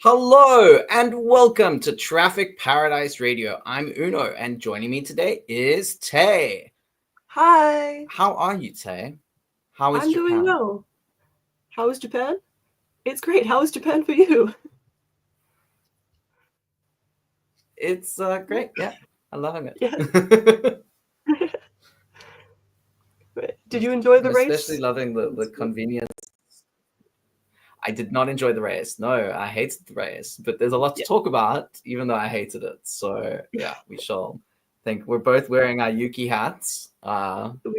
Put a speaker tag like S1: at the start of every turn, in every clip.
S1: Hello and welcome to Traffic Paradise Radio. I'm Uno and joining me today is Tay.
S2: Hi.
S1: How are you, Tay? How is
S2: I'm doing
S1: Japan?
S2: well. How is Japan? It's great. How is Japan for you?
S1: It's great. Yeah, I'm loving
S2: Yeah.
S1: it.
S2: Did you enjoy the
S1: I'm especially
S2: race?
S1: loving the convenience. I did not enjoy the race. No, I hated the race, but there's a lot to
S2: Yeah.
S1: talk about, even though I hated it. So yeah, we shall. Think we're both wearing our Yuki hats.
S2: We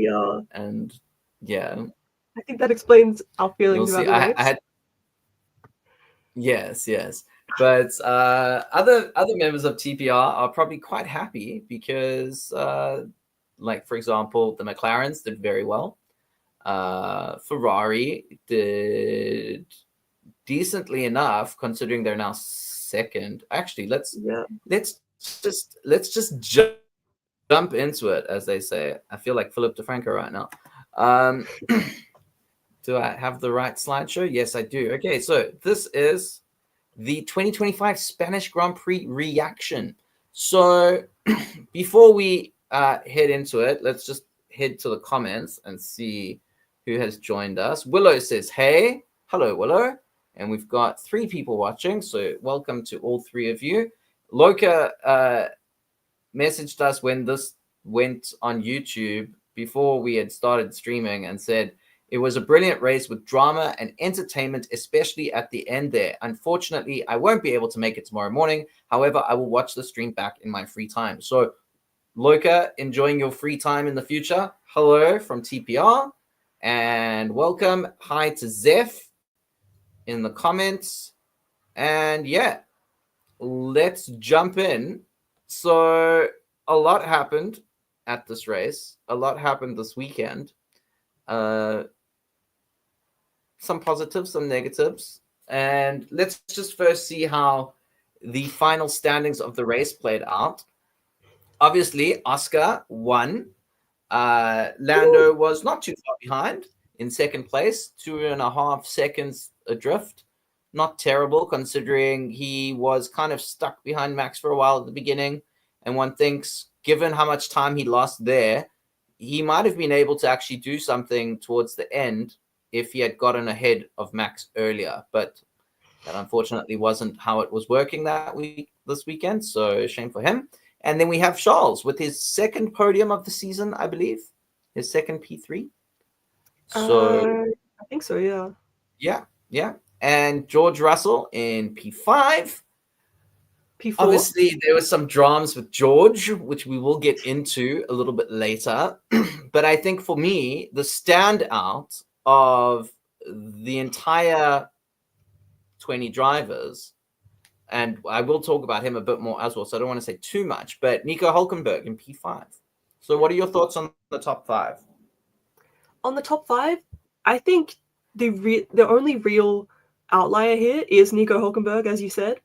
S2: are.
S1: And yeah,
S2: I think that explains our
S1: you'll
S2: feelings
S1: see.
S2: about the
S1: I
S2: race.
S1: had yes. But other members of TPR are probably quite happy because, like for example, the McLarens did very well. Ferrari did decently enough considering they're now second. Actually,
S2: Yeah.
S1: let's just jump into it, as they say. I feel like Philip DeFranco right now. Um, do I have the right slideshow? Yes, I do. Okay, so this is the 2025 Spanish Grand Prix reaction. So before we head into it, let's just head to the comments and see who has joined us. Willow says, hey, hello, Willow. And we've got 3 people watching, so welcome to all 3 of you. Loka messaged us when this went on YouTube before we had started streaming and said, it was a brilliant race with drama and entertainment, especially at the end there. Unfortunately, I won't be able to make it tomorrow morning. However, I will watch the stream back in my free time. So, Loka, enjoying your free time in the future. Hello from TPR and welcome. Hi to Zeph in the comments. And yeah, let's jump in. So, a lot happened at this race, a lot happened this weekend. Some positives, some negatives. And let's just first see how the final standings of the race played out. Obviously, Oscar won. Lando was not too far behind in second place, 2.5 seconds adrift. Not terrible considering he was kind of stuck behind Max for a while at the beginning. And one thinks, given how much time he lost there, he might have been able to actually do something towards the end if he had gotten ahead of Max earlier. But that unfortunately wasn't how it was working this weekend. So shame for him. And then we have Charles with his second podium of the season, I believe, his second P3. So
S2: I think so. Yeah.
S1: yeah. And George Russell in P5.
S2: P4.
S1: Obviously, there was some dramas with George, which we will get into a little bit later. But I think for me, the standout of the entire 20 drivers, and I will talk about him a bit more as well, so I don't want to say too much, but Nico Hulkenberg in P5. So what are your thoughts on the top 5?
S2: On the top 5, I think the only real outlier here is Nico Hulkenberg, as you said.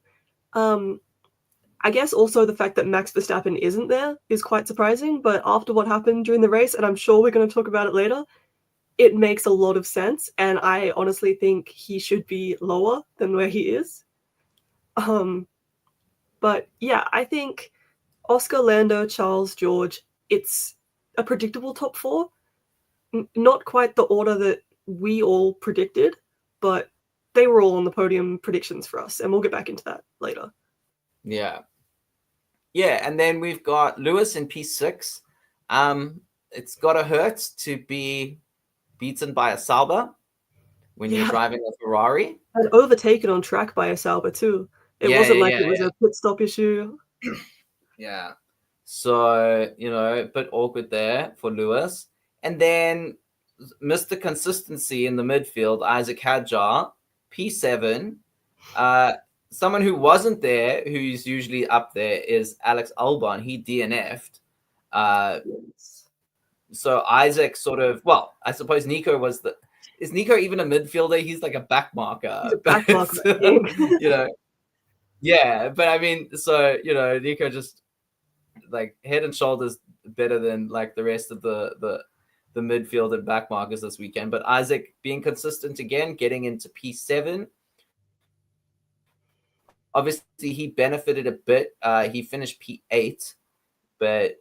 S2: I guess also the fact that Max Verstappen isn't there is quite surprising, but after what happened during the race, and I'm sure we're going to talk about it later, it makes a lot of sense, and I honestly think he should be lower than where he is. But yeah, I think Oscar, Lando, Charles, George, it's a predictable top 4. Not quite the order that we all predicted, but they were all on the podium predictions for us, and we'll get back into that later.
S1: Yeah, and then we've got Lewis in P6. It's gotta hurt to be beaten by a Sauber when you're driving a Ferrari.
S2: And overtaken on track by a Sauber too. It wasn't like it was a pit stop issue.
S1: Yeah. So, a bit awkward there for Lewis. And then Mr. Consistency in the midfield, Isaac Hadjar, P7. Someone who wasn't there, who's usually up there, is Alex Albon. He DNF'd. So Isaac sort of, well, I suppose Nico was is Nico even a midfielder? He's like a back marker.
S2: He's a back marker.
S1: Yeah, but I mean, so, Nico just like head and shoulders better than like the rest of the midfield and back markers this weekend. But Isaac being consistent again, getting into P7. obviously he benefited a bit. He finished P8, but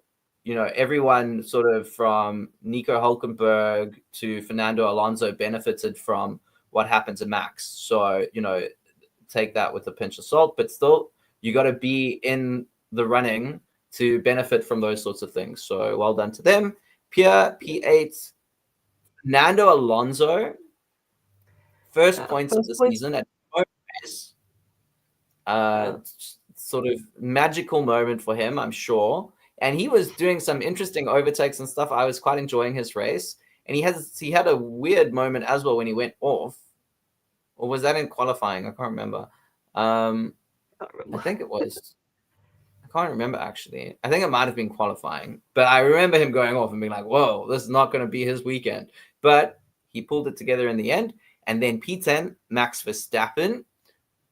S1: everyone sort of from Nico Hulkenberg to Fernando Alonso benefited from what happened to Max. So, take that with a pinch of salt, but still, you got to be in the running to benefit from those sorts of things. So, well done to them. Pierre, P8. Fernando Alonso, first points of the season at no race. Sort of magical moment for him, I'm sure. And he was doing some interesting overtakes and stuff. I was quite enjoying his race. And he had a weird moment as well when he went off. Or was that in qualifying? I can't remember. I think it was. I can't remember, actually. I think it might have been qualifying. But I remember him going off and being like, whoa, this is not going to be his weekend. But he pulled it together in the end. And then P10, Max Verstappen.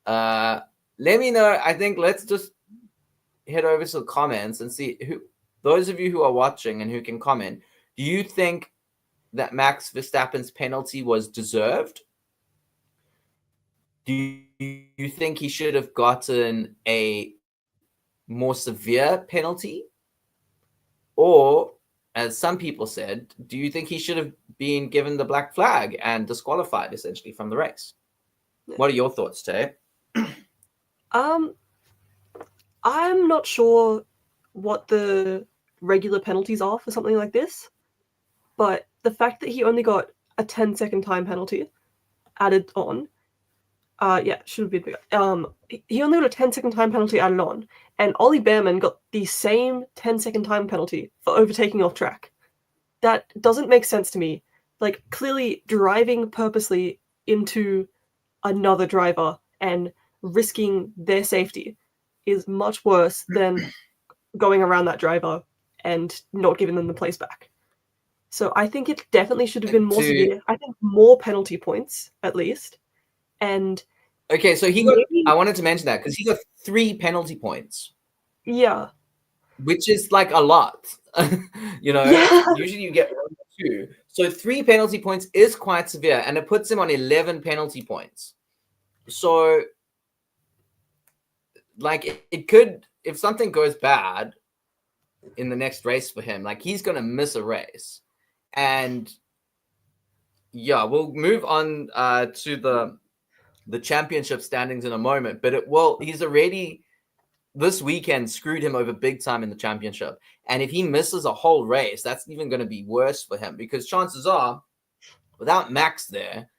S1: Let me know. I think let's just head over to the comments and see those of you who are watching and who can comment. Do you think that Max Verstappen's penalty was deserved? Do you think he should have gotten a more severe penalty? Or, as some people said, do you think he should have been given the black flag and disqualified essentially from the race? What are your thoughts, Tay?
S2: I'm not sure what the regular penalties are for something like this, but the fact that he only got a 10-second time penalty added on, should have been bigger. He only got a 10-second time penalty added on, and Ollie Behrman got the same 10-second time penalty for overtaking off track. That doesn't make sense to me. Like, clearly driving purposely into another driver and risking their safety is much worse than going around that driver and not giving them the place back. So I think it definitely should have been more severe. I think more penalty points, at least. And
S1: okay, so I wanted to mention that because he got 3 penalty points.
S2: Yeah.
S1: Which is like a lot. Usually you get 1 or 2. So 3 penalty points is quite severe, and it puts him on 11 penalty points. So, like, it could, if something goes bad in the next race for him, like, he's going to miss a race. And, yeah, we'll move on to the championship standings in a moment. But, he's already, this weekend, screwed him over big time in the championship. And if he misses a whole race, that's even going to be worse for him. Because chances are, without Max there,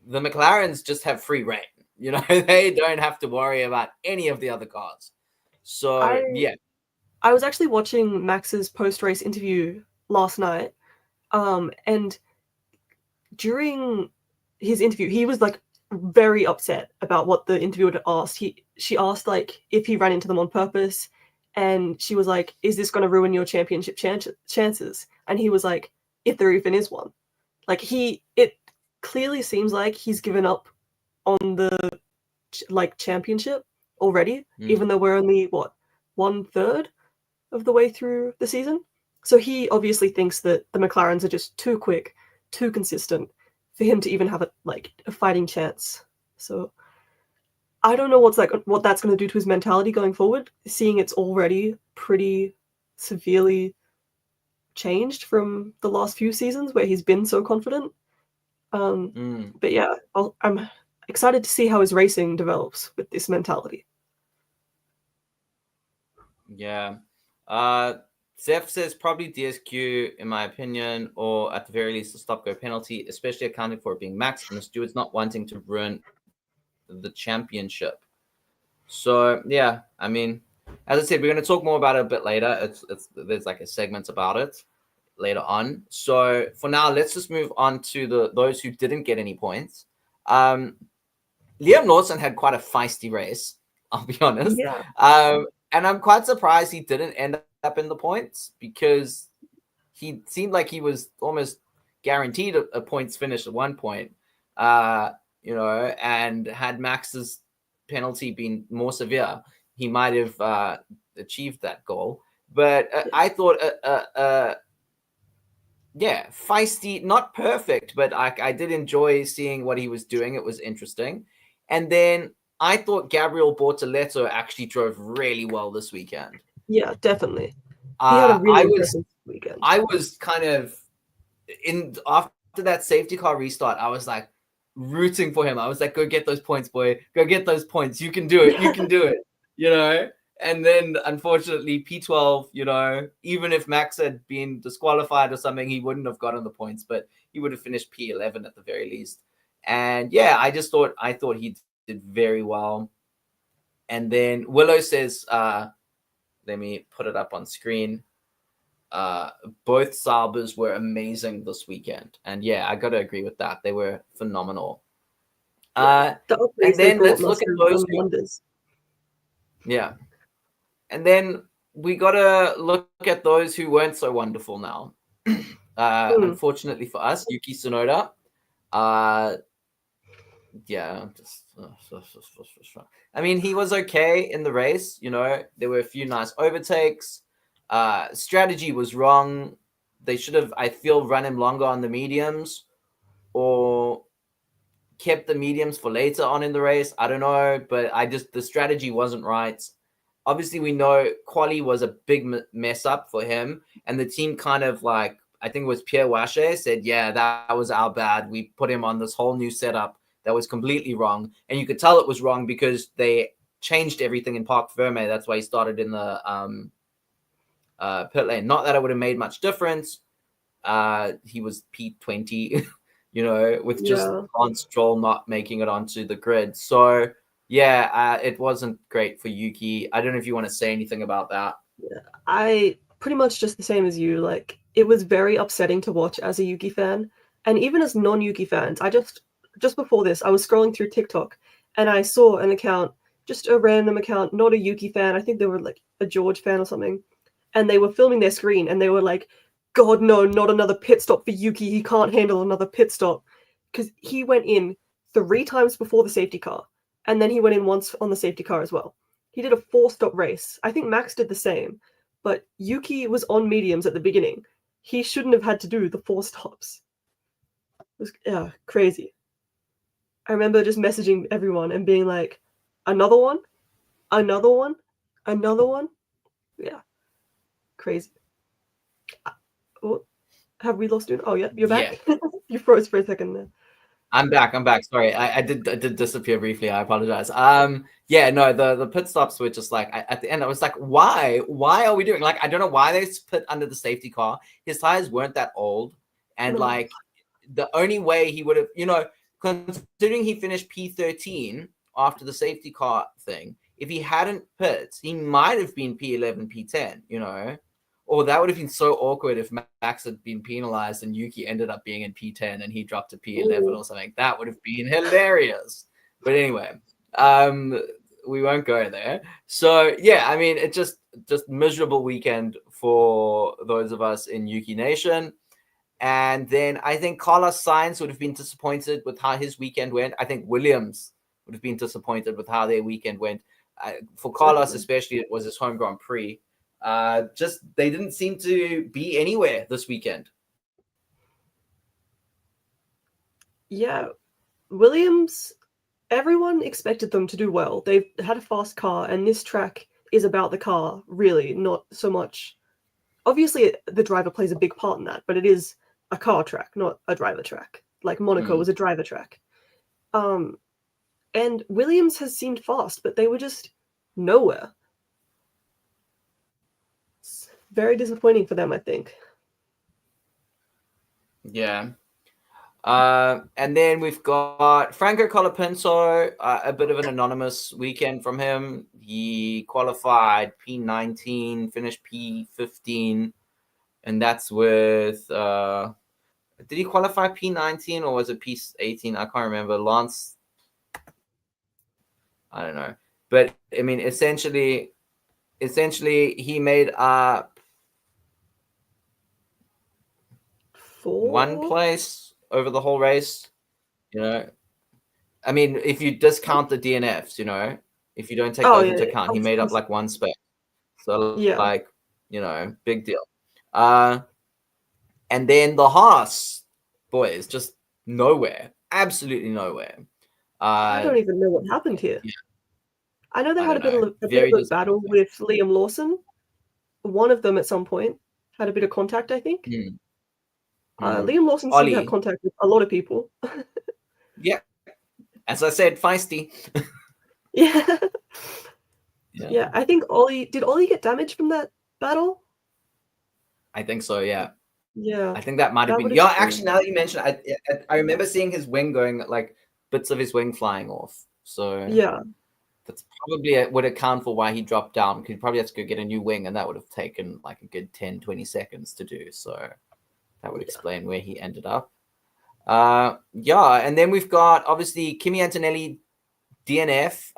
S1: the McLarens just have free reign. They don't have to worry about any of the other cars. So,
S2: I was actually watching Max's post-race interview last night. And during his interview, he was like very upset about what the interviewer had asked. She asked like if he ran into them on purpose, and she was like, "Is this going to ruin your championship chances?" And he was like, "If there even is one." Like it clearly seems like he's given up on the championship already, even though we're only 1/3 of the way through the season. So he obviously thinks that the McLarens are just too quick, too consistent for him to even have a fighting chance. So I don't know what that's going to do to his mentality going forward, seeing it's already pretty severely changed from the last few seasons where he's been so confident. But yeah, I'm excited to see how his racing develops with this mentality.
S1: Yeah. Zeph says probably DSQ, in my opinion, or at the very least a stop-go penalty, especially accounting for it being Max and the stewards not wanting to ruin the championship. So, yeah, I mean, as I said, we're going to talk more about it a bit later. There's like a segment about it later on. So for now, let's just move on to those who didn't get any points. Liam Lawson had quite a feisty race, I'll be honest.
S2: Yeah.
S1: And I'm quite surprised he didn't end up in the points because he seemed like he was almost guaranteed a points finish at one point, and had Max's penalty been more severe, he might have achieved that goal. But I thought, feisty, not perfect, but I did enjoy seeing what he was doing. It was interesting. And then I thought Gabriel Bortoleto actually drove really well this weekend.
S2: Yeah, definitely. He had a really impressive weekend.
S1: I was kind of after that safety car restart. I was like rooting for him. I was like, "Go get those points, boy! Go get those points! You can do it! You can do it!" You know. And then, unfortunately, P12. You know, even if Max had been disqualified or something, he wouldn't have gotten the points, but he would have finished P11 at the very least. And yeah, I thought he did very well. And then Willow says, let me put it up on screen. Both Sabers were amazing this weekend. And yeah, I got to agree with that. They were phenomenal.
S2: The
S1: and then let's look at those
S2: wonders.
S1: Yeah. And then we got to look at those who weren't so wonderful now. Unfortunately for us, Yuki Tsunoda. Yeah, I mean, he was okay in the race. You know, there were a few nice overtakes. Strategy was wrong. They should have, I feel, run him longer on the mediums or kept the mediums for later on in the race. I don't know, but the strategy wasn't right. Obviously, we know quali was a big mess up for him, and the team kind of like, I think it was Pierre Wache said, yeah, that was our bad. We put him on this whole new setup that was completely wrong. And you could tell it was wrong because they changed everything in Parc Ferme. That's why he started in the pit lane. Not that it would have made much difference. He was P20, you know, with just Lance Stroll not making it onto the grid. So, yeah, it wasn't great for Yuki. I don't know if you want to say anything about that.
S2: Yeah, I pretty much just the same as you. Like, it was very upsetting to watch as a Yuki fan. And even as non-Yuki fans, just before this, I was scrolling through TikTok and I saw an account, just a random account, not a Yuki fan. I think they were like a George fan or something. And they were filming their screen and they were like, God, no, not another pit stop for Yuki. He can't handle another pit stop. Because he went in 3 times before the safety car. And then he went in once on the safety car as well. He did a 4-stop race. I think Max did the same. But Yuki was on mediums at the beginning. He shouldn't have had to do the 4 stops. It was crazy. I remember just messaging everyone and being like, another one? Another one? Another one? Yeah. Crazy. Oh, have we lost you? Oh, yeah, you're back? Yeah. You froze for a second there.
S1: I'm back. Sorry. I did disappear briefly. I apologize. Yeah, no, the pit stops were just like, at the end, I was like, why? Why are we doing? Like, I don't know why they put under the safety car. His tires weren't that old. And like, the only way he would have, you know, considering he finished P13 after the safety car thing, if he hadn't pit, he might have been P11, P10, you know? Or that would have been so awkward if Max had been penalized and Yuki ended up being in P10 and he dropped to P11 or something. That would have been hilarious. But anyway, we won't go there. So yeah, I mean, it just miserable weekend for those of us in Yuki Nation. And then I think Carlos Sainz would have been disappointed with how his weekend went. I think Williams would have been disappointed with how their weekend went. For Carlos, especially, it was his home Grand Prix. Just they didn't seem to be anywhere this weekend.
S2: Yeah, Williams, everyone expected them to do well. They've had a fast car, and this track is about the car, really, not so much. Obviously, the driver plays a big part in that, but it is a car track, not a driver track. Like Monaco was a driver track. And Williams has seemed fast, but they were just nowhere. It's very disappointing for them, I think.
S1: Yeah. And then we've got Franco Colapinto, a bit of an anonymous weekend from him. He qualified P19, finished P15, and that's with did he qualify P19 or was it P18? I can't remember. Lance, I don't know. But I mean, essentially he made up 1 place over the whole race. You know, I mean, if you discount the DNFs, you know, if you don't take those into account, he made up like 1 space. So like, you know, big deal. And then the Haas boys, just nowhere, absolutely nowhere.
S2: I don't even know what happened here.
S1: Yeah.
S2: I know they had a bit of
S1: Very
S2: a battle with Liam Lawson. One of them at some point had a bit of contact, I think. Liam Lawson seemed to have contact with a lot of people.
S1: Yeah. As I said, feisty.
S2: Yeah. Yeah, I think did Ollie get damaged from that battle?
S1: I think so, yeah.
S2: Yeah.
S1: I think that might have been. Yeah, actually, now that you mention it, I remember seeing his wing going, like, bits of his wing flying off. So
S2: yeah,
S1: that's probably would account for why he dropped down. Because he probably had to go get a new wing, and that would have taken like a good 10, 20 seconds to do. So that would explain where he ended up. Yeah, and then we've got obviously Kimi Antonelli DNF.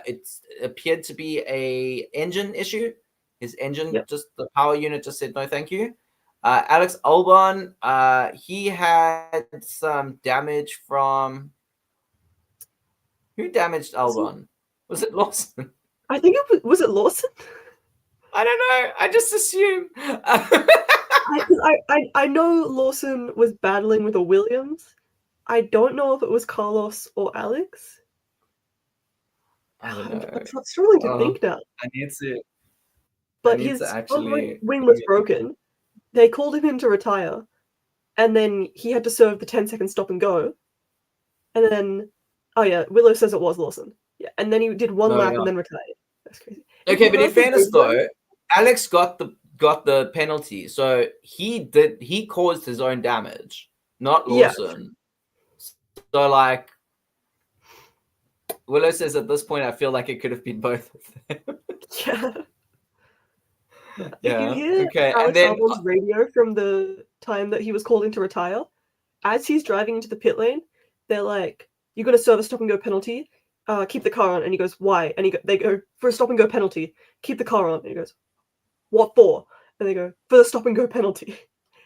S1: It's appeared to be a engine issue. His engine, just the power unit, just said no, thank you. Alex Albon, he had some damage from. Who damaged Albon? Was it Lawson?
S2: I think was it Lawson?
S1: I don't know. I just assume.
S2: I know Lawson was battling with a Williams. I don't know if it was Carlos or Alex.
S1: I don't know.
S2: I'm struggling to think now.
S1: I need to.
S2: But his wing was broken. They called him in to retire, and then he had to serve the 10-second stop and go. And then, oh yeah, Willow says it was Lawson. Yeah, and then he did one lap and then retired. That's crazy.
S1: Okay, but in fairness though, Alex got the penalty, so he caused his own damage, not Lawson. Yeah. So like, Willow says at this point, I feel like it could have been both of them.
S2: Yeah. If you hear Alex Albon's radio from the time that he was called in to retire, as he's driving into the pit lane, they're like, "You're going to serve a stop and go penalty. Keep the car on." And he goes, "Why?" And they go, "For a stop and go penalty. Keep the car on." And he goes, "What for?" And they go, "For the stop and go penalty."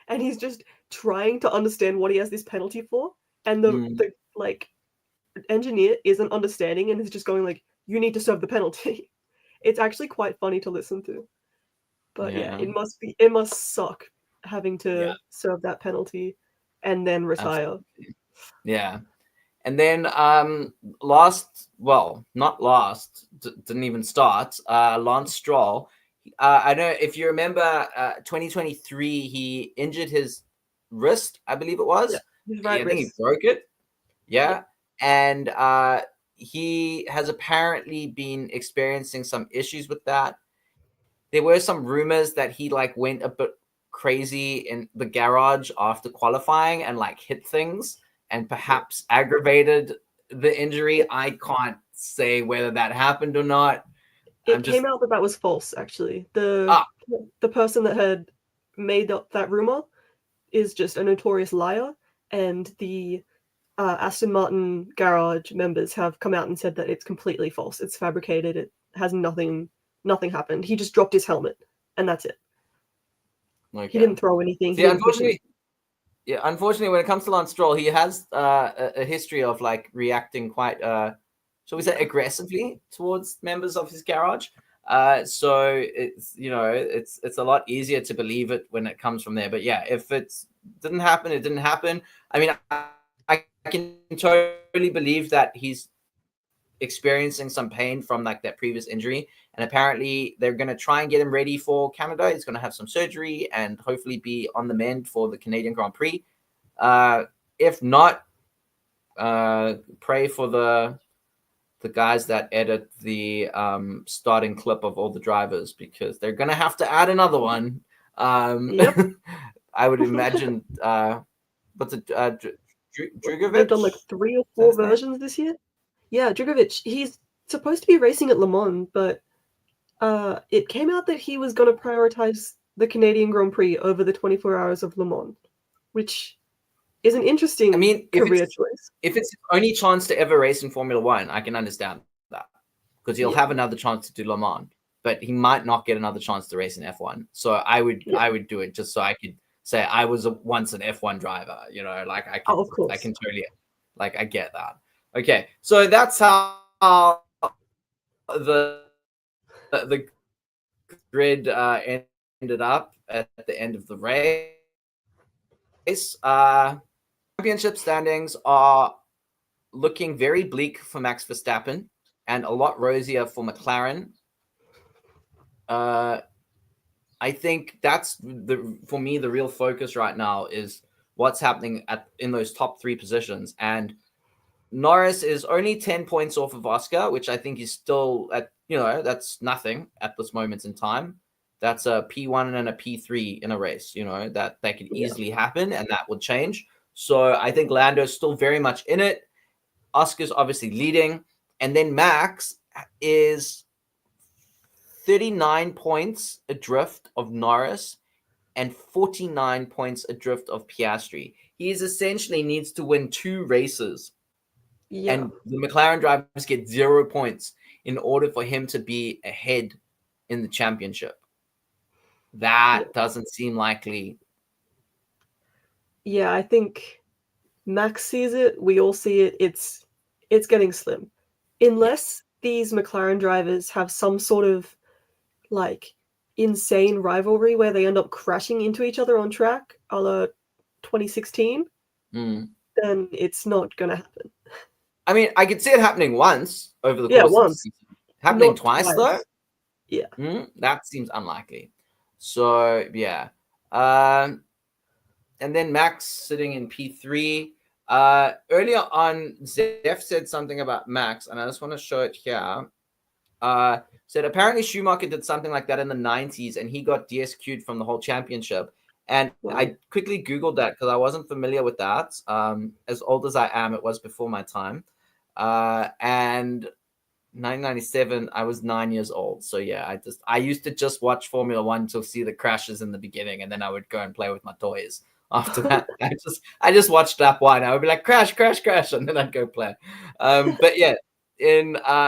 S2: And he's just trying to understand what he has this penalty for, and the like engineer isn't understanding and is just going like, "You need to serve the penalty." It's actually quite funny to listen to. But yeah, it must suck having to serve that penalty and then retire.
S1: Absolutely. Yeah. And then not last, didn't even start, Lance Stroll. I know if you remember 2023, he injured his wrist, I believe it was.
S2: Yeah, his right
S1: I think
S2: wrist.
S1: he broke it. Yeah. And he has apparently been experiencing some issues with that. There were some rumors that he like went a bit crazy in the garage after qualifying and like hit things and perhaps aggravated the injury. I can't say whether that happened or not.
S2: It came out that was false, actually. The person that had made that rumor is just a notorious liar, and the Aston Martin garage members have come out and said that it's completely false. It's fabricated. It has nothing happened. He just dropped his helmet, and that's it. Okay. He didn't throw anything.
S1: See, unfortunately, when it comes to Lance Stroll, he has a history of like reacting quite, shall we say, aggressively towards members of his garage. So it's it's a lot easier to believe it when it comes from there. But yeah, if it didn't happen, it didn't happen. I mean, I can totally believe that he's experiencing some pain from like that previous injury, and apparently they're going to try and get him ready for Canada. He's going to have some surgery and hopefully be on the mend for the Canadian Grand Prix. If not, pray for the guys that edit the starting clip of all the drivers, because they're going to have to add another one. I would imagine what's it, Drugovic?
S2: They've done like 3 or 4 versions this year. Yeah, Drugovic, he's supposed to be racing at Le Mans, but it came out that he was going to prioritize the Canadian Grand Prix over the 24 hours of Le Mans, which is an interesting career choice.
S1: If it's the only chance to ever race in Formula 1, I can understand that, because he'll have another chance to do Le Mans, but he might not get another chance to race in F1. So I would do it just so I could say I was once an F1 driver, like I can totally, like, I get that. Okay, so that's how the grid ended up at the end of the race. Championship standings are looking very bleak for Max Verstappen and a lot rosier for McLaren. I think that's for me the real focus right now is what's happening in those top 3 positions. And Norris is only 10 points off of Oscar, which I think is still that's nothing at this moment in time. That's a P1 and a P3 in a race, that could easily happen and that would change. So I think Lando's still very much in it. Oscar's obviously leading. And then Max is 39 points adrift of Norris and 49 points adrift of Piastri. He essentially needs to win 2 races. Yeah. And the McLaren drivers get 0 points in order for him to be ahead in the championship. That doesn't seem likely.
S2: Yeah, I think Max sees it. We all see it. It's getting slim. Unless these McLaren drivers have some sort of insane rivalry where they end up crashing into each other on track, a la 2016, then it's not going to happen.
S1: I mean, I could see it happening once over the course of the season. Happening not twice, though?
S2: Yeah.
S1: That seems unlikely. So, yeah. And then Max sitting in P3. Earlier on, Zef said something about Max, and I just want to show it here. Said apparently Schumacher did something like that in the 90s, and he got DSQ'd from the whole championship. And I quickly Googled that because I wasn't familiar with that. As old as I am, it was before my time. And 1997, I was 9 years old. So yeah, I used to just watch Formula One to see the crashes in the beginning, and then I would go and play with my toys. After that, I just watched lap 1. I would be like, crash, crash, crash, and then I'd go play. But yeah,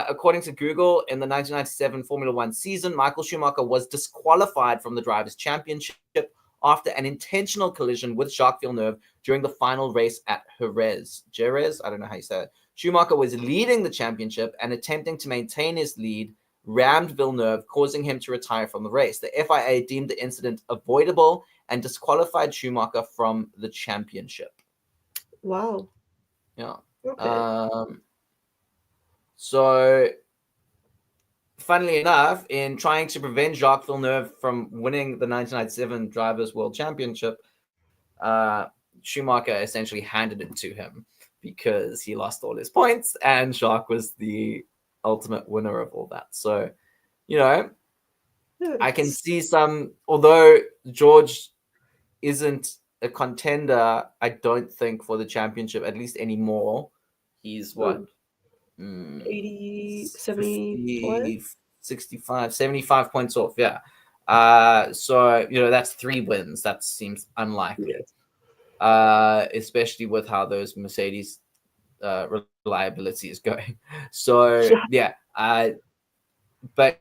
S1: according to Google, in the 1997 Formula One season, Michael Schumacher was disqualified from the Drivers' Championship after an intentional collision with Jacques Villeneuve during the final race at Jerez. I don't know how you say it. Schumacher was leading the championship and attempting to maintain his lead, rammed Villeneuve, causing him to retire from the race. The FIA deemed the incident avoidable and disqualified Schumacher from the championship.
S2: Wow.
S1: Yeah.
S2: Okay.
S1: So, funnily enough, in trying to prevent Jacques Villeneuve from winning the 1997 Drivers' World Championship, Schumacher essentially handed it to him because he lost all his points and Jacques was the ultimate winner of all that. So, I can see although George isn't a contender, I don't think, for the championship, at least anymore. He's what?
S2: 80, 70,
S1: 65, 75 points off. Yeah. So, that's 3 wins. That seems unlikely. Especially with how those Mercedes reliability is going. So, yeah. But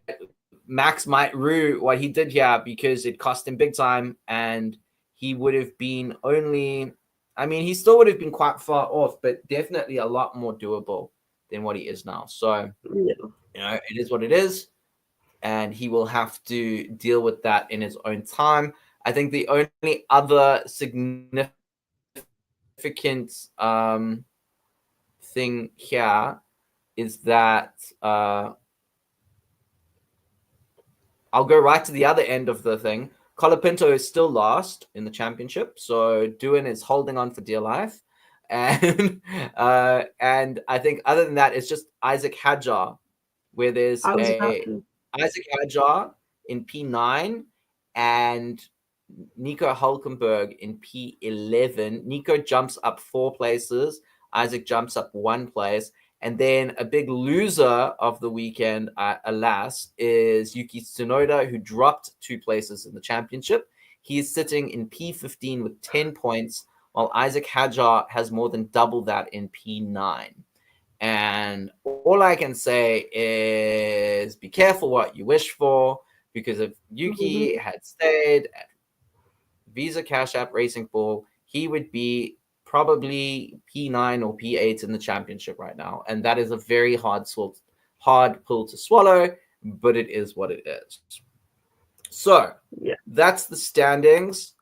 S1: Max might rue what he did here because it cost him big time, and he would have been he still would have been quite far off, but definitely a lot more doable than what he is now. So, it is what it is, and he will have to deal with that in his own time. I think the only other significant thing here is that I'll go right to the other end of the thing. Colapinto is still last in the championship, so Doohan is holding on for dear life. And I think other than that, it's just Isaac Hadjar, where there's Isaac Hadjar in P9 and Nico Hulkenberg in P11. Nico jumps up 4 places. Isaac jumps up 1 place. And then a big loser of the weekend, alas, is Yuki Tsunoda, who dropped 2 places in the championship. He is sitting in P15 with 10 points, while Isaac Hadjar has more than double that in P9. And all I can say is be careful what you wish for, because if Yuki had stayed at Visa Cash App Racing Ball, he would be probably P9 or P8 in the championship right now. And that is a very hard pill to swallow, but it is what it is. So that's the standings.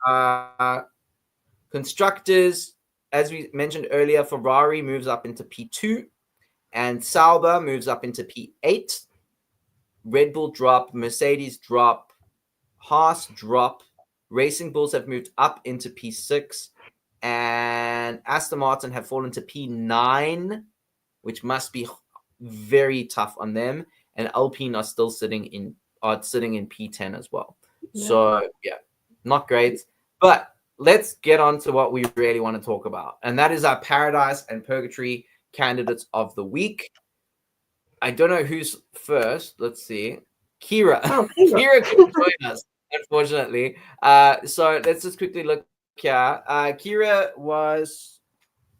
S1: Constructors, as we mentioned earlier, Ferrari moves up into P2 and Sauber moves up into P8. Red Bull drop, Mercedes drop, Haas drop. Racing Bulls have moved up into P6 and Aston Martin have fallen to P9, which must be very tough on them. And Alpine are still sitting in P10 as well.
S2: Yeah.
S1: So yeah, not great. But let's get on to what we really want to talk about. And that is our Paradise and Purgatory candidates of the week. I don't know who's first. Let's see. Kira.
S2: Oh,
S1: Kira couldn't join us, unfortunately. So let's just quickly look here. Kira was,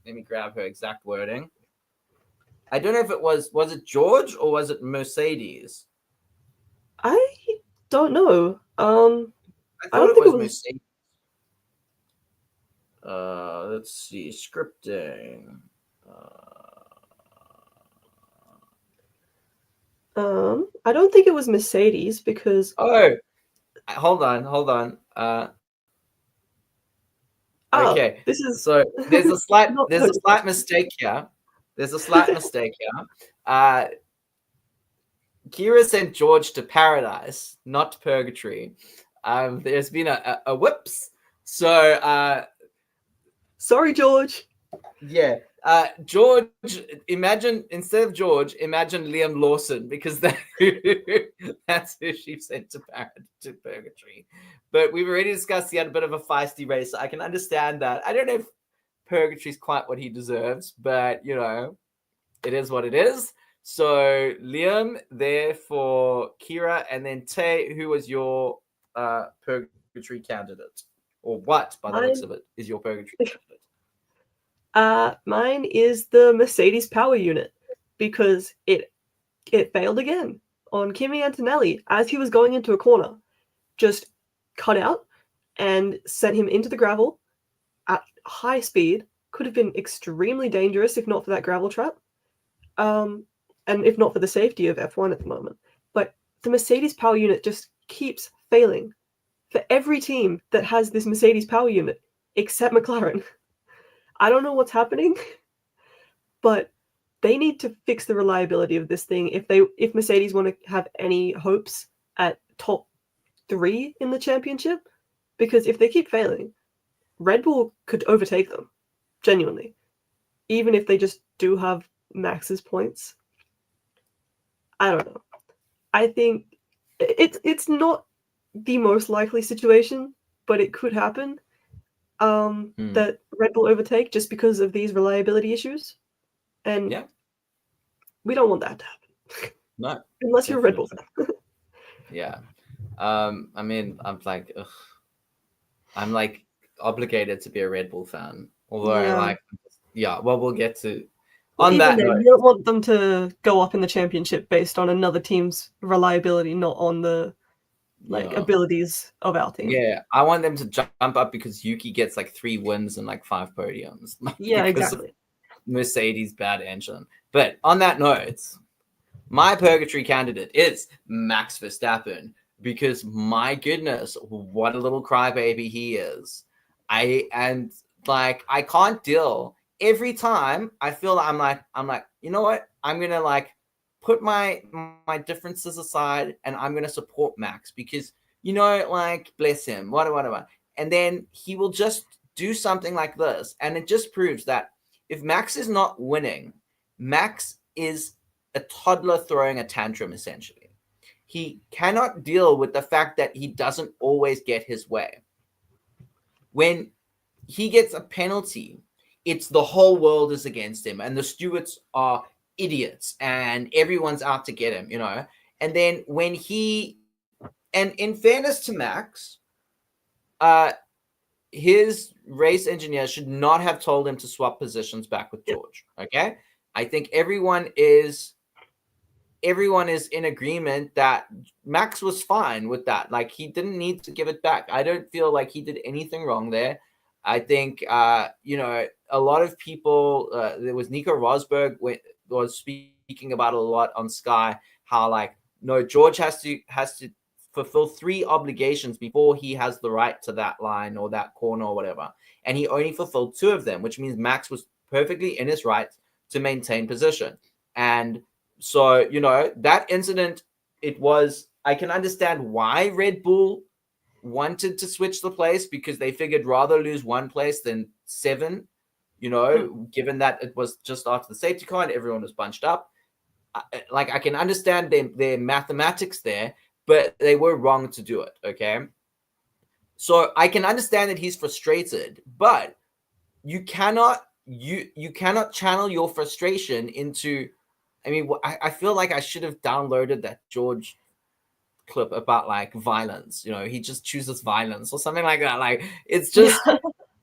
S1: let me grab her exact wording. I don't know if it was it George or was it Mercedes?
S2: I don't know.
S1: I
S2: I
S1: thought
S2: don't
S1: it
S2: think
S1: was Mercedes. Let's see. Scripting.
S2: I don't think it was Mercedes because.
S1: Oh, hold on. Okay,
S2: this is
S1: so there's a slight
S2: not
S1: mistake here. There's a slight mistake here. Kira sent George to Paradise, not Purgatory. There's been a whoops. So
S2: sorry, George.
S1: yeah. George, imagine instead of George, imagine Liam Lawson because that's who she sent to Purgatory. But we've already discussed he had a bit of a feisty race. So I can understand that. I don't know if Purgatory's quite what he deserves, but you know, it is what it is. So Liam there for Kira, and then Tay, who was your Purgatory candidate, or what by the looks of it is your Purgatory candidate?
S2: Mine is the Mercedes power unit because it failed again on Kimi Antonelli as he was going into a corner, just cut out and sent him into the gravel at high speed. Could have been extremely dangerous if not for that gravel trap, and if not for the safety of F1 at the moment. But the Mercedes power unit just keeps failing for every team that has this Mercedes power unit except McLaren. I don't know what's happening, but they need to fix the reliability of this thing if Mercedes want to have any hopes at top 3 in the championship, because if they keep failing, Red Bull could overtake them, genuinely, even if they just do have Max's points. I don't know. I think it's not the most likely situation, but it could happen. That Red Bull overtake just because of these reliability issues, and we don't want that to happen.
S1: No,
S2: unless you're a Red Bull fan.
S1: Yeah, I mean, I'm like obligated to be a Red Bull fan, although well, we'll get to on that note.
S2: You don't want them to go up in the championship based on another team's reliability, not on the abilities of our team.
S1: Yeah, I want them to jump up because Yuki gets like 3 wins and like 5 podiums.
S2: Yeah, exactly.
S1: Mercedes' bad engine. But on that note, my Purgatory candidate is Max Verstappen because my goodness, what a little crybaby he is. I can't deal. Every time I feel I'm like, you know what? I'm gonna like put my differences aside and I'm going to support Max because, you know, like, bless him, whatever. And then he will just do something like this. And it just proves that if Max is not winning, Max is a toddler throwing a tantrum, essentially. He cannot deal with the fact that he doesn't always get his way. When he gets a penalty, it's the whole world is against him and the stewards are idiots and everyone's out to get him, you know. And then when and in fairness to Max, his race engineer should not have told him to swap positions back with George. Okay, I think everyone is in agreement that Max was fine with that. Like, he didn't need to give it back. I don't feel like he did anything wrong there. I think you know, a lot of people, there was Nico Rosberg was speaking about it a lot on Sky, how like, no, George has to fulfill 3 obligations before he has the right to that line or that corner or whatever. And he only fulfilled 2 of them, which means Max was perfectly in his right to maintain position. And so, you know, that incident, I can understand why Red Bull wanted to switch the place, because they figured rather lose 1 place than 7, you know, given that it was just after the safety car and everyone was bunched up. I can understand their mathematics there, but they were wrong to do it, okay? So I can understand that he's frustrated, but you cannot channel your frustration into, I mean, I feel like I should have downloaded that George clip about like violence, you know, he just chooses violence or something like that. Like it's just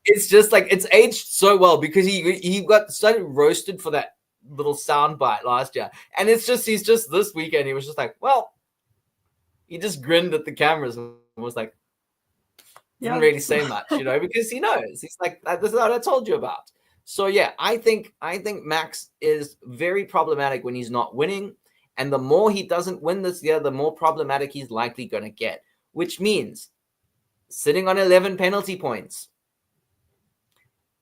S1: it's just like it's aged so well, because he got started roasted for that little soundbite last year, and he's just this weekend he was just like, well, he just grinned at the cameras and was like, didn't really say much, you know, because he knows, he's like, this is what I told you about. So yeah, I think Max is very problematic when he's not winning. And the more he doesn't win this year, the more problematic he's likely going to get, which means sitting on 11 penalty points.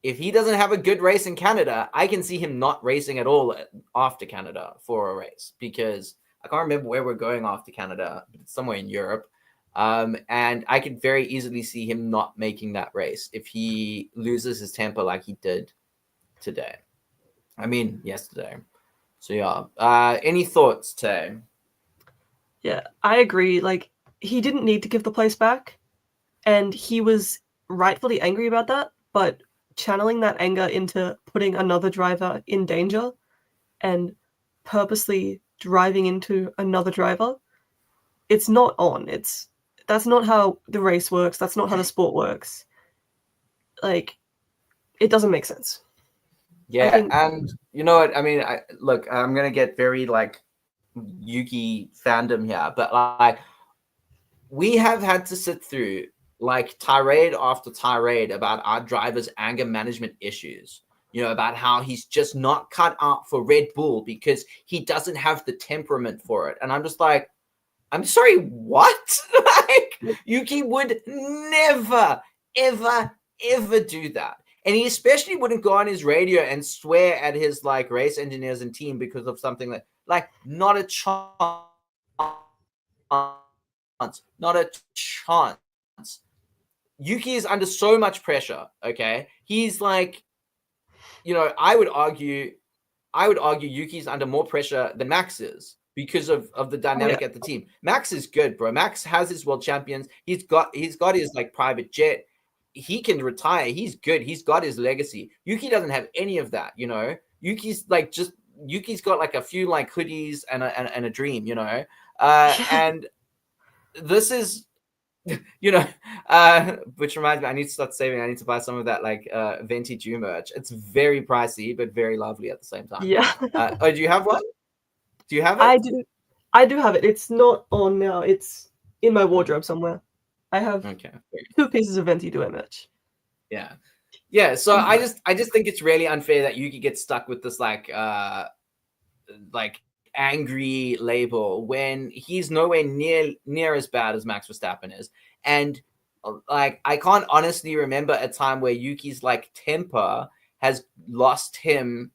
S1: If he doesn't have a good race in Canada, I can see him not racing at all after Canada for a race, because I can't remember where we're going after Canada, but it's somewhere in Europe. And I could very easily see him not making that race if he loses his temper like he did yesterday. So yeah, any thoughts, Tay?
S2: Yeah, I agree. Like, he didn't need to give the place back, and he was rightfully angry about that, but channeling that anger into putting another driver in danger and purposely driving into another driver, it's not on. That's not how the race works. That's not how the sport works. Like, it doesn't make sense.
S1: Yeah, and you know what? I mean, I'm gonna get very like Yuki fandom here, but like we have had to sit through like tirade after tirade about our driver's anger management issues. You know, about how he's just not cut out for Red Bull because he doesn't have the temperament for it. And I'm just like, I'm sorry, what? Like, Yuki would never, ever, ever do that. And he especially wouldn't go on his radio and swear at his like race engineers and team because of something that, like, not a chance. Not a chance. Yuki is under so much pressure, okay? He's like, you know, I would argue Yuki's under more pressure than Max is because of the dynamic at the team. Max is good, bro. Max has his world champions. He's got his like private jet. He can retire. He's good. He's got his legacy. Yuki doesn't have any of that, you know. Yuki's got like a few like hoodies and a dream, you know. And this is, you know, which reminds me, I need to start saving. I need to buy some of that like vintage U merch. It's very pricey, but very lovely at the same time.
S2: Yeah.
S1: Oh, do you have one? Do you have it?
S2: I do have it. It's not on now. It's in my wardrobe somewhere. I have 2 pieces of Venti Duo merch.
S1: Yeah. So I just think it's really unfair that Yuki gets stuck with this like angry label when he's nowhere near as bad as Max Verstappen is. And like, I can't honestly remember a time where Yuki's like temper has lost him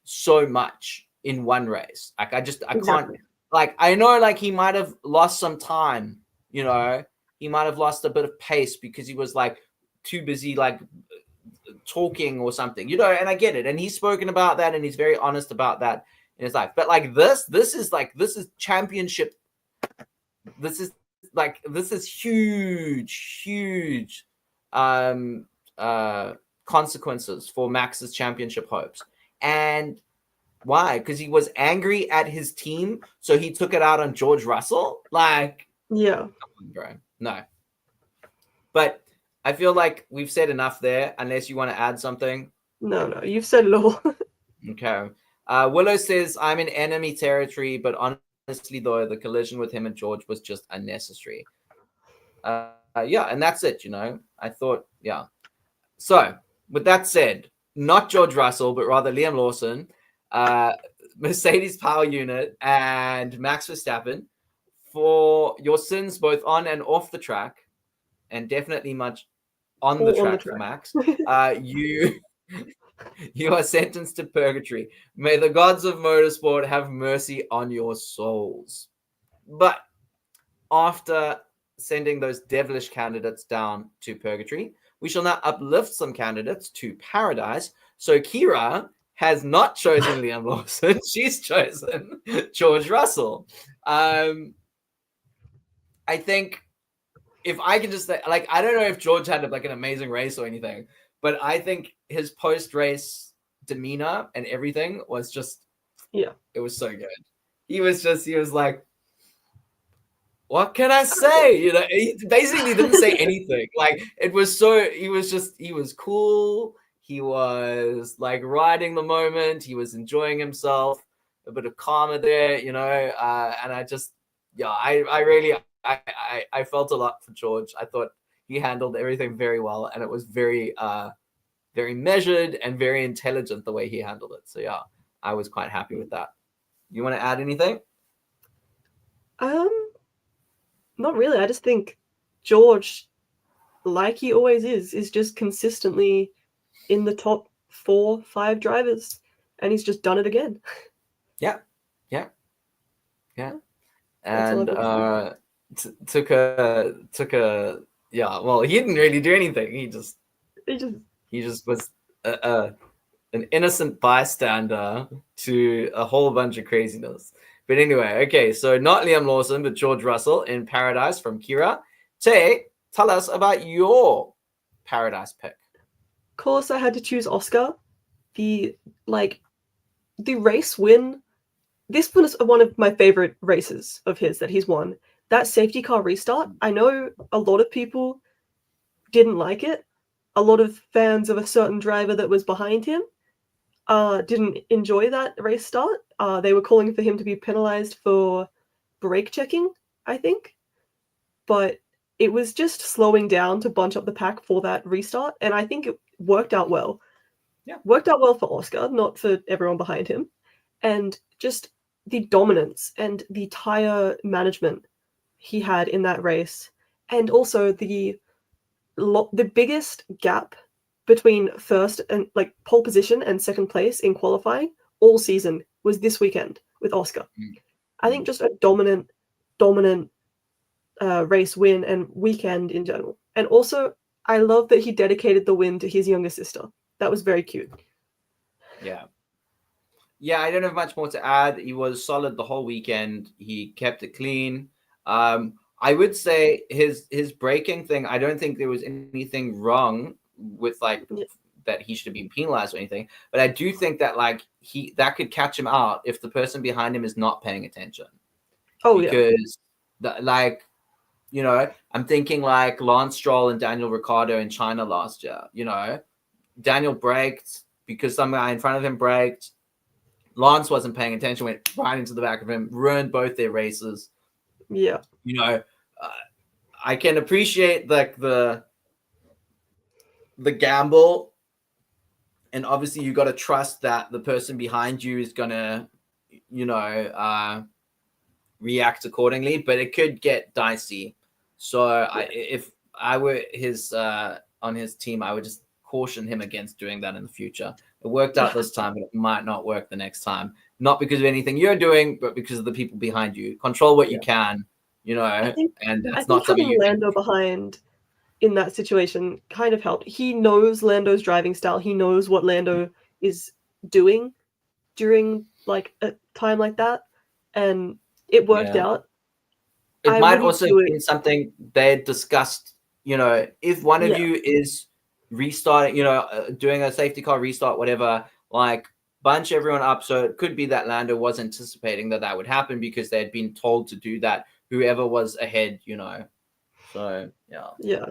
S1: so much in one race. Like I can't, like, I know like he might have lost some time, you know, he might have lost a bit of pace because he was like too busy like talking or something, you know, and I get it. And he's spoken about that and he's very honest about that in his life. But like this is championship. This is huge consequences for Max's championship hopes. And why? Because he was angry at his team, so he took it out on George Russell. Like,
S2: yeah,
S1: come on, bro. No. But I feel like we've said enough there, unless you want to add something.
S2: No, you've said it all.
S1: Okay. Willow says, I'm in enemy territory, but honestly, though, the collision with him and George was just unnecessary. Yeah, and that's it, you know. I thought, yeah. So, with that said, not George Russell, but rather Liam Lawson, Mercedes power unit, and Max Verstappen for your sins both on and off the track, and definitely much on the
S2: Or on the
S1: track for
S2: track.
S1: Max, you are sentenced to purgatory. May the gods of motorsport have mercy on your souls. But after sending those devilish candidates down to purgatory, we shall now uplift some candidates to paradise. So Kira has not chosen Liam Lawson. She's chosen George Russell. I think if I can just say, like, I don't know if George had like an amazing race or anything, but I think his post-race demeanor and everything was just, it was so good. He was like, what can I say? You know, he basically didn't say anything. Like, it was so, he was cool. He was like riding the moment. He was enjoying himself, a bit of karma there, you know. And I just, I really, I felt a lot for George. I thought he handled everything very well, and it was very, very measured and very intelligent the way he handled it. So yeah, I was quite happy with that. You want to add anything?
S2: Not really. I just think George, like he always is just consistently in the top 4-5 drivers, and he's just done it again.
S1: Yeah.
S2: That's all I've
S1: And
S2: got to
S1: took a well, he didn't really do anything. He just was an innocent bystander to a whole bunch of craziness. But anyway, okay, so not Liam Lawson, but George Russell in Paradise from Kira. Tay, tell us about your Paradise pick.
S2: Of course, I had to choose Oscar. The race win. This was one of my favorite races of his that he's won. That safety car restart. I know a lot of people didn't like it. A lot of fans of a certain driver that was behind him didn't enjoy that race start. They were calling for him to be penalized for brake checking, I think. But it was just slowing down to bunch up the pack for that restart, and I think it worked out well.
S1: Yeah.
S2: Worked out well for Oscar, not for everyone behind him. And just the dominance and the tire management he had in that race, and also the biggest gap between first and like pole position and second place in qualifying all season was this weekend with Oscar. I think just a dominant race win and weekend in general. And also, I love that he dedicated the win to his younger sister. That was very cute.
S1: Yeah, I don't have much more to add. He was solid the whole weekend. He kept it clean. I would say his braking thing, I don't think there was anything wrong with that he should have been penalized or anything. But I do think that that could catch him out if the person behind him is not paying attention.
S2: Oh,
S1: because you know, I'm thinking like Lance Stroll and Daniel Ricciardo in China last year. You know, Daniel braked because some guy in front of him braked. Lance wasn't paying attention, went right into the back of him, ruined both their races.
S2: Yeah.
S1: You know, I can appreciate the gamble, and obviously you got to trust that the person behind you is gonna, you know, react accordingly. But it could get dicey. So if I were on his team, I would just caution him against doing that in the future. It worked out this time, but it might not work the next time. Not because of anything you're doing, but because of the people behind you. Control what you can, you know, and that's not something you
S2: having Lando behind in that situation kind of helped. He knows Lando's driving style. He knows what Lando is doing during like a time like that, and it worked out.
S1: It might also have been something they had discussed, you know, if one of you is restarting, you know, doing a safety car restart, whatever, like bunch everyone up. So it could be that Lando was anticipating that would happen because they had been told to do that, whoever was ahead, you know. So, yeah.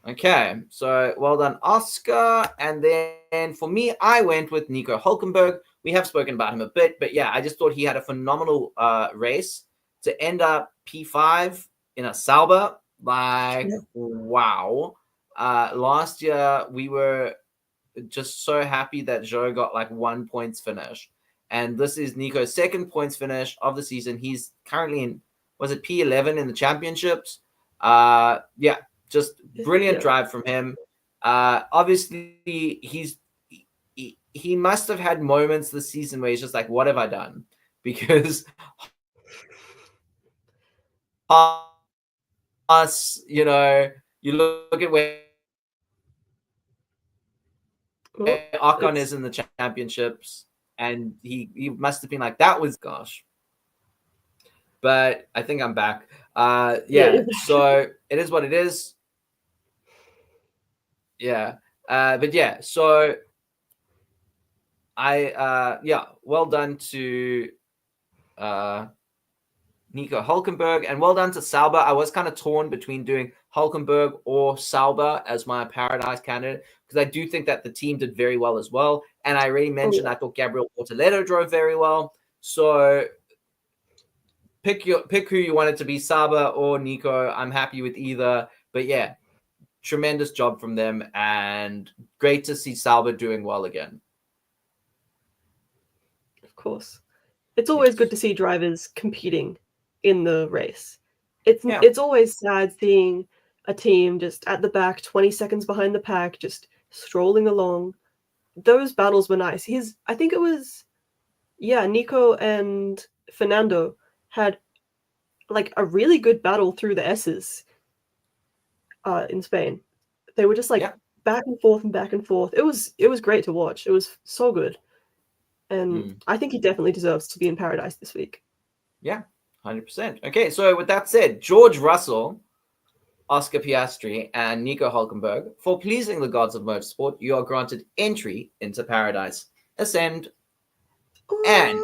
S1: Okay, so well done, Oscar. And then for me, I went with Nico Hulkenberg. We have spoken about him a bit, but yeah, I just thought he had a phenomenal race to end up P5 in a Sauber. Wow. Last year, we were just so happy that Joe got like 1 points finish. And this is Nico's second points finish of the season. He's currently in was it P11 in the championships. Yeah, just brilliant drive from him. Obviously, he must have had moments this season where he's just like, what have I done? Because us, you look at where Ocon is in the championships, and he must have been like, that was gosh. But I think I'm back. Yeah. So it is what it is. Yeah. But yeah, so well done to Nico Hulkenberg, and well done to Sauber. I was kind of torn between doing Hulkenberg or Sauber as my Paradise candidate, because I do think that the team did very well as well. And I already mentioned I thought Gabriel Bortoleto drove very well. So pick who you want it to be, Sauber or Nico. I'm happy with either. But yeah, tremendous job from them, and great to see Sauber doing well again.
S2: Of course. It's always good to see drivers competing in the race. It's always sad seeing a team just at the back, 20 seconds behind the pack, just strolling along. Those battles were nice. I think it was, Nico and Fernando had like a really good battle through the S's in Spain. They were just like back and forth and back and forth. It was great to watch. It was so good. And I think he definitely deserves to be in Paradise this week.
S1: Yeah, 100%. Okay, so with that said, George Russell, Oscar Piastri, and Nico Hulkenberg, for pleasing the gods of motorsport, you are granted entry into Paradise. Ascend. And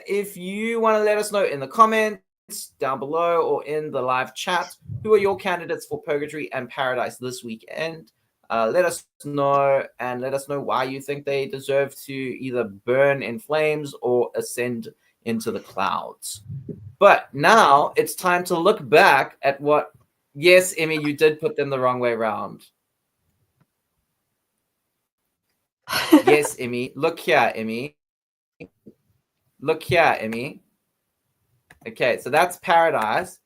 S1: if you want to let us know in the comments down below or in the live chat, who are your candidates for Purgatory and Paradise this weekend? Let us know, and let us know why you think they deserve to either burn in flames or ascend into the clouds. But now it's time to look back at what... Yes, Immy, you did put them the wrong way around. Yes, Immy. Look here, Immy. Look here, Immy. Okay, so that's Paradise,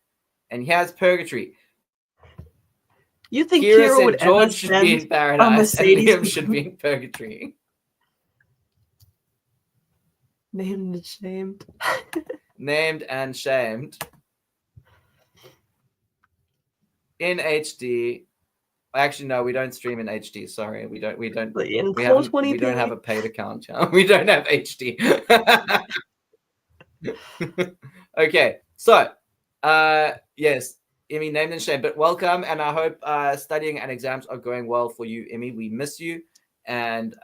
S1: and here's Purgatory.
S2: You think Kira would
S1: George should be in Paradise and Liam should be in Purgatory?
S2: Named and shamed.
S1: Named and shamed. In HD. Actually, no, we don't stream in HD. Sorry, we don't have a paid account. We don't have HD. Okay, so yes, Immy, named and shamed, but welcome, and I hope studying and exams are going well for you, Immy. We miss you, and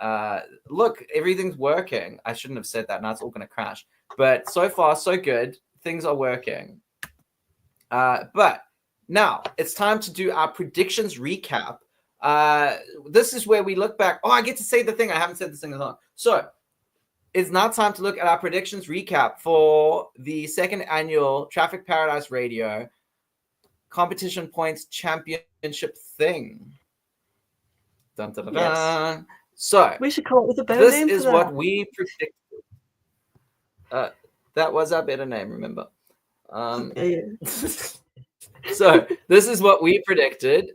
S1: look, everything's working. I shouldn't have said that. Now it's all going to crash, but so far so good. Things are working. But now it's time to do our predictions recap. This is where we look back. Oh, I get to say the thing. I haven't said this thing as long. So it's now time to look at our predictions recap for the second annual Traffic Paradise Radio Competition Points Championship thing. Dun, dun, dun, dun. Yes. So
S2: we should come up with a better name.
S1: This is what we predicted. That was our better name, remember?
S2: Yeah.
S1: So this is what we predicted.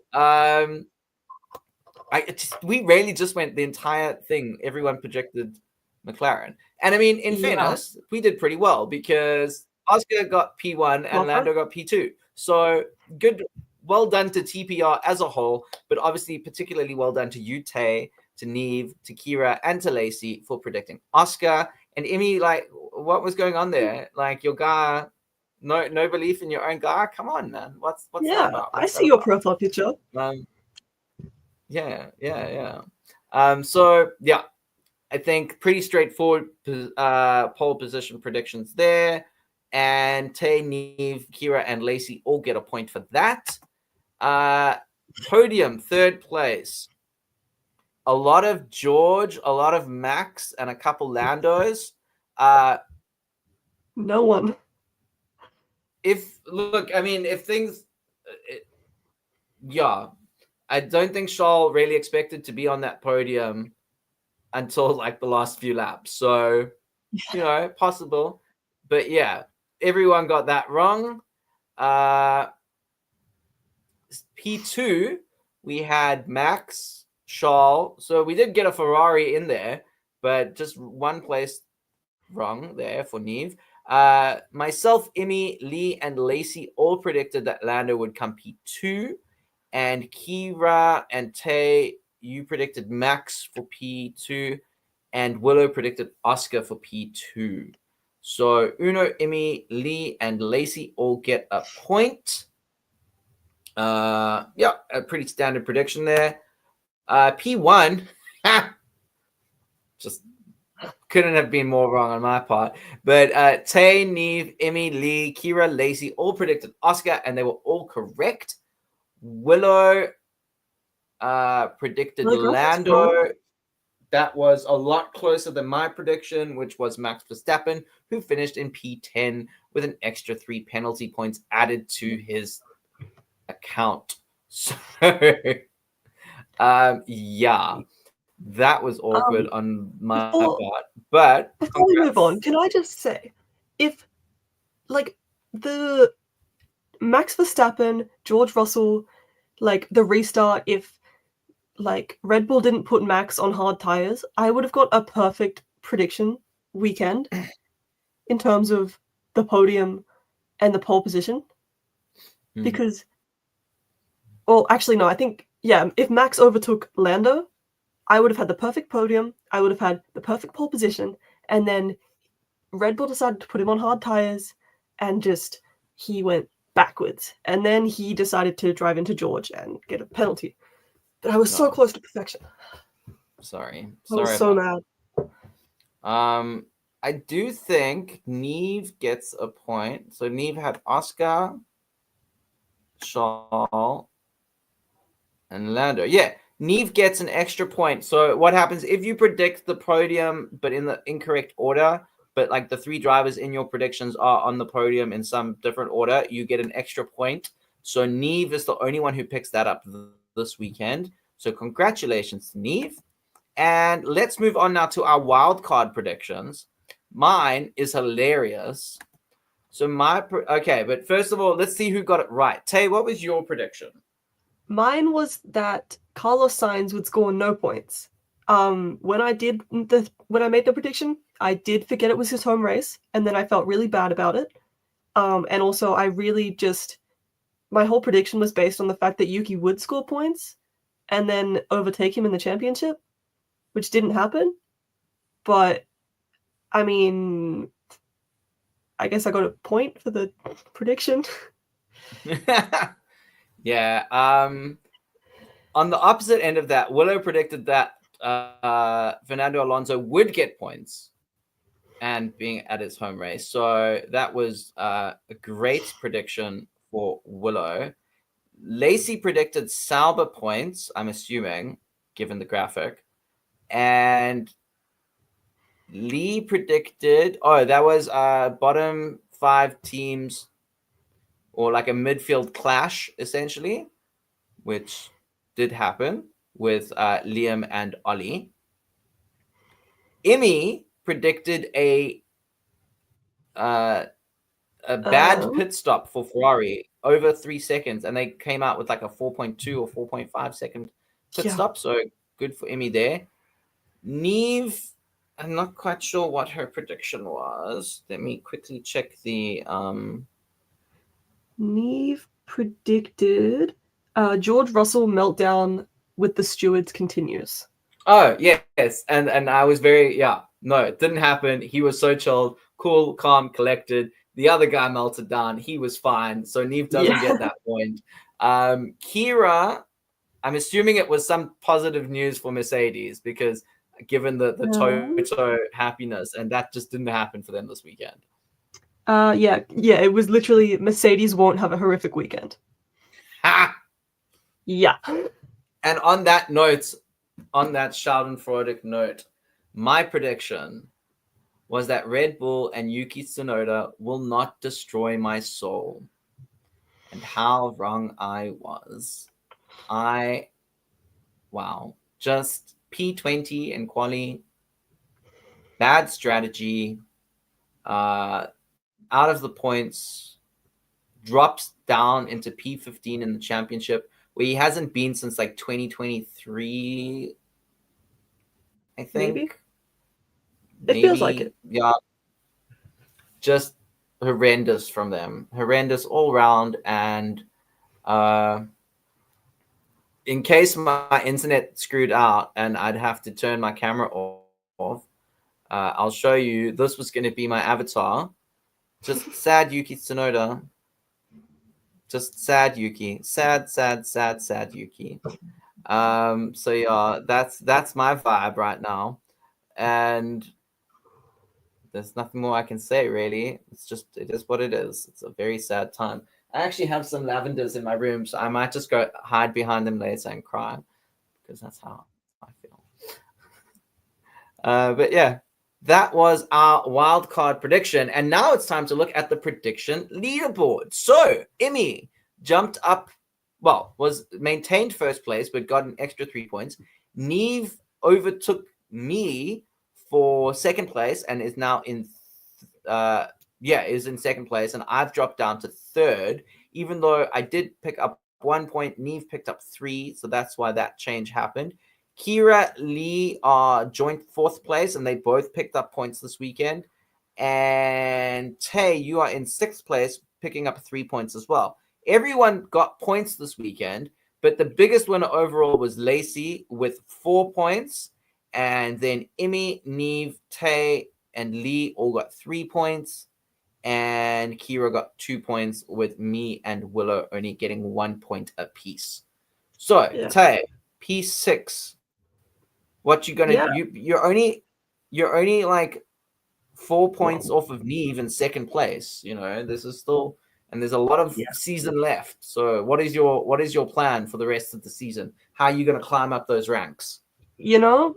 S1: We really just went the entire thing. Everyone projected McLaren, and I mean, in fairness, we did pretty well because Oscar got P1 and Lando got P2. So good, well done to TPR as a whole, but obviously particularly well done to you, Tay, to Neve, to Kira, and to Lacey for predicting Oscar. And Immy, like, what was going on there? Like, your guy, no belief in your own guy? Come on, man. What's that about?
S2: I see your profile picture.
S1: Yeah. So yeah, I think pretty straightforward pole position predictions there. And Tay, Neve, Kira, and Lacey all get a point for that. Podium, third place. A lot of George, a lot of Max, and a couple Landos.
S2: No one.
S1: I don't think Charles really expected to be on that podium until like the last few laps. So possible. But yeah, everyone got that wrong. P2, we had Max, Charles. So we did get a Ferrari in there, but just one place wrong there for Neve. Myself, Immy, Lee, and Lacey all predicted that Lando would come P2. And Kira and Tay, you predicted Max for P2. And Willow predicted Oscar for P2. So Uno, Immy, Lee, and Lacey all get a point. Yeah, a pretty standard prediction there. P1, just couldn't have been more wrong on my part. But Tay, Neve, Immy, Lee, Kira, Lacey all predicted Oscar, and they were all correct. Willow predicted Lando. That was a lot closer than my prediction, which was Max Verstappen, who finished in P10 with an extra 3 penalty points added to his account. So, yeah, that was awkward on my part. But
S2: before we move on, can I just say, if like the Max Verstappen, George Russell, like the restart, if like Red Bull didn't put Max on hard tires, I would have got a perfect prediction weekend in terms of the podium and the pole position. Because, well, actually, no, I think, yeah, if Max overtook Lando, I would have had the perfect podium, I would have had the perfect pole position, and then Red Bull decided to put him on hard tires, and just, he went backwards. And then he decided to drive into George and get a penalty. But I was so close to perfection.
S1: Sorry.
S2: I was so mad.
S1: I do think Neve gets a point. So Neve had Oscar, Charles, and Lando. Yeah, Neve gets an extra point. So what happens if you predict the podium but in the incorrect order, but like the 3 drivers in your predictions are on the podium in some different order, you get an extra point. So Neve is the only one who picks that up this weekend. So congratulations, Neve. And let's move on now to our wild card predictions. Mine is hilarious. So okay, but first of all, let's see who got it right. Tay, what was your prediction?
S2: Mine was that Carlos Sainz would score no points. When I made the prediction, I did forget it was his home race, and then I felt really bad about it. And also I really my whole prediction was based on the fact that Yuki would score points and then overtake him in the championship, which didn't happen. But I mean, I guess I got a point for the prediction.
S1: Yeah. On the opposite end of that, Willow predicted that Fernando Alonso would get points and being at his home race. So that was a great prediction for Willow. Lacey predicted Sauber points, I'm assuming, given the graphic. And Lee predicted, that was bottom 5 teams or like a midfield clash, essentially, which did happen with Liam and Ollie. Immy predicted a bad pit stop for Ferrari over 3 seconds, and they came out with like a 4.2 or 4.5 second pit stop. So good for Immy there. Neve, I'm not quite sure what her prediction was. Let me quickly check the.
S2: Neve predicted George Russell meltdown with the stewards continues.
S1: Oh, yes. And I was no, it didn't happen. He was so chilled, cool, calm, collected. The other guy melted down. He was fine. So Neve doesn't get that point. Kira, I'm assuming it was some positive news for Mercedes because given the Toto happiness, and that just didn't happen for them this weekend.
S2: Yeah, it was literally Mercedes won't have a horrific weekend.
S1: Ha!
S2: Yeah.
S1: And on that note, on that Schadenfreude note, my prediction was that Red Bull and Yuki Tsunoda will not destroy my soul. And how wrong I was. Wow. Just P20 and quali. bad strategy, out of the points, drops down into P15 in the championship, where he hasn't been since like 2023, I think.
S2: It feels like it.
S1: Yeah. Just horrendous from them. Horrendous all round. And in case my internet screwed out and I'd have to turn my camera off, I'll show you. This was going to be my avatar. Just sad Yuki Tsunoda. Just sad Yuki. Sad Yuki. So yeah, that's my vibe right now. And there's nothing more I can say, really. It is what it is. It's a very sad time. I actually have some lavenders in my room, so I might just go hide behind them later and cry, because that's how I feel. But yeah, that was our wild card prediction. And now it's time to look at the prediction leaderboard. So Immy jumped up, was maintained first place, but got an extra 3 points. Neve overtook me for second place and is now in second place, and I've dropped down to third, even though I did pick up 1 point. Neve picked up 3, so that's why that change happened. Kira, Lee are joint fourth place, and they both picked up points this weekend. And Tay, you are in sixth place, picking up 3 points as well. Everyone got points this weekend, but the biggest winner overall was Lacey with 4 points. And then Immy, Neve, Tay, and Lee all got 3 points. And Kira got 2 points, with me and Willow only getting 1 point apiece. So, yeah. Tay, P6. What you gonna? You're only like 4 points off of Neve in second place. You know, this is still, and there's a lot of season left. So, what is your plan for the rest of the season? How are you gonna climb up those ranks?
S2: You know,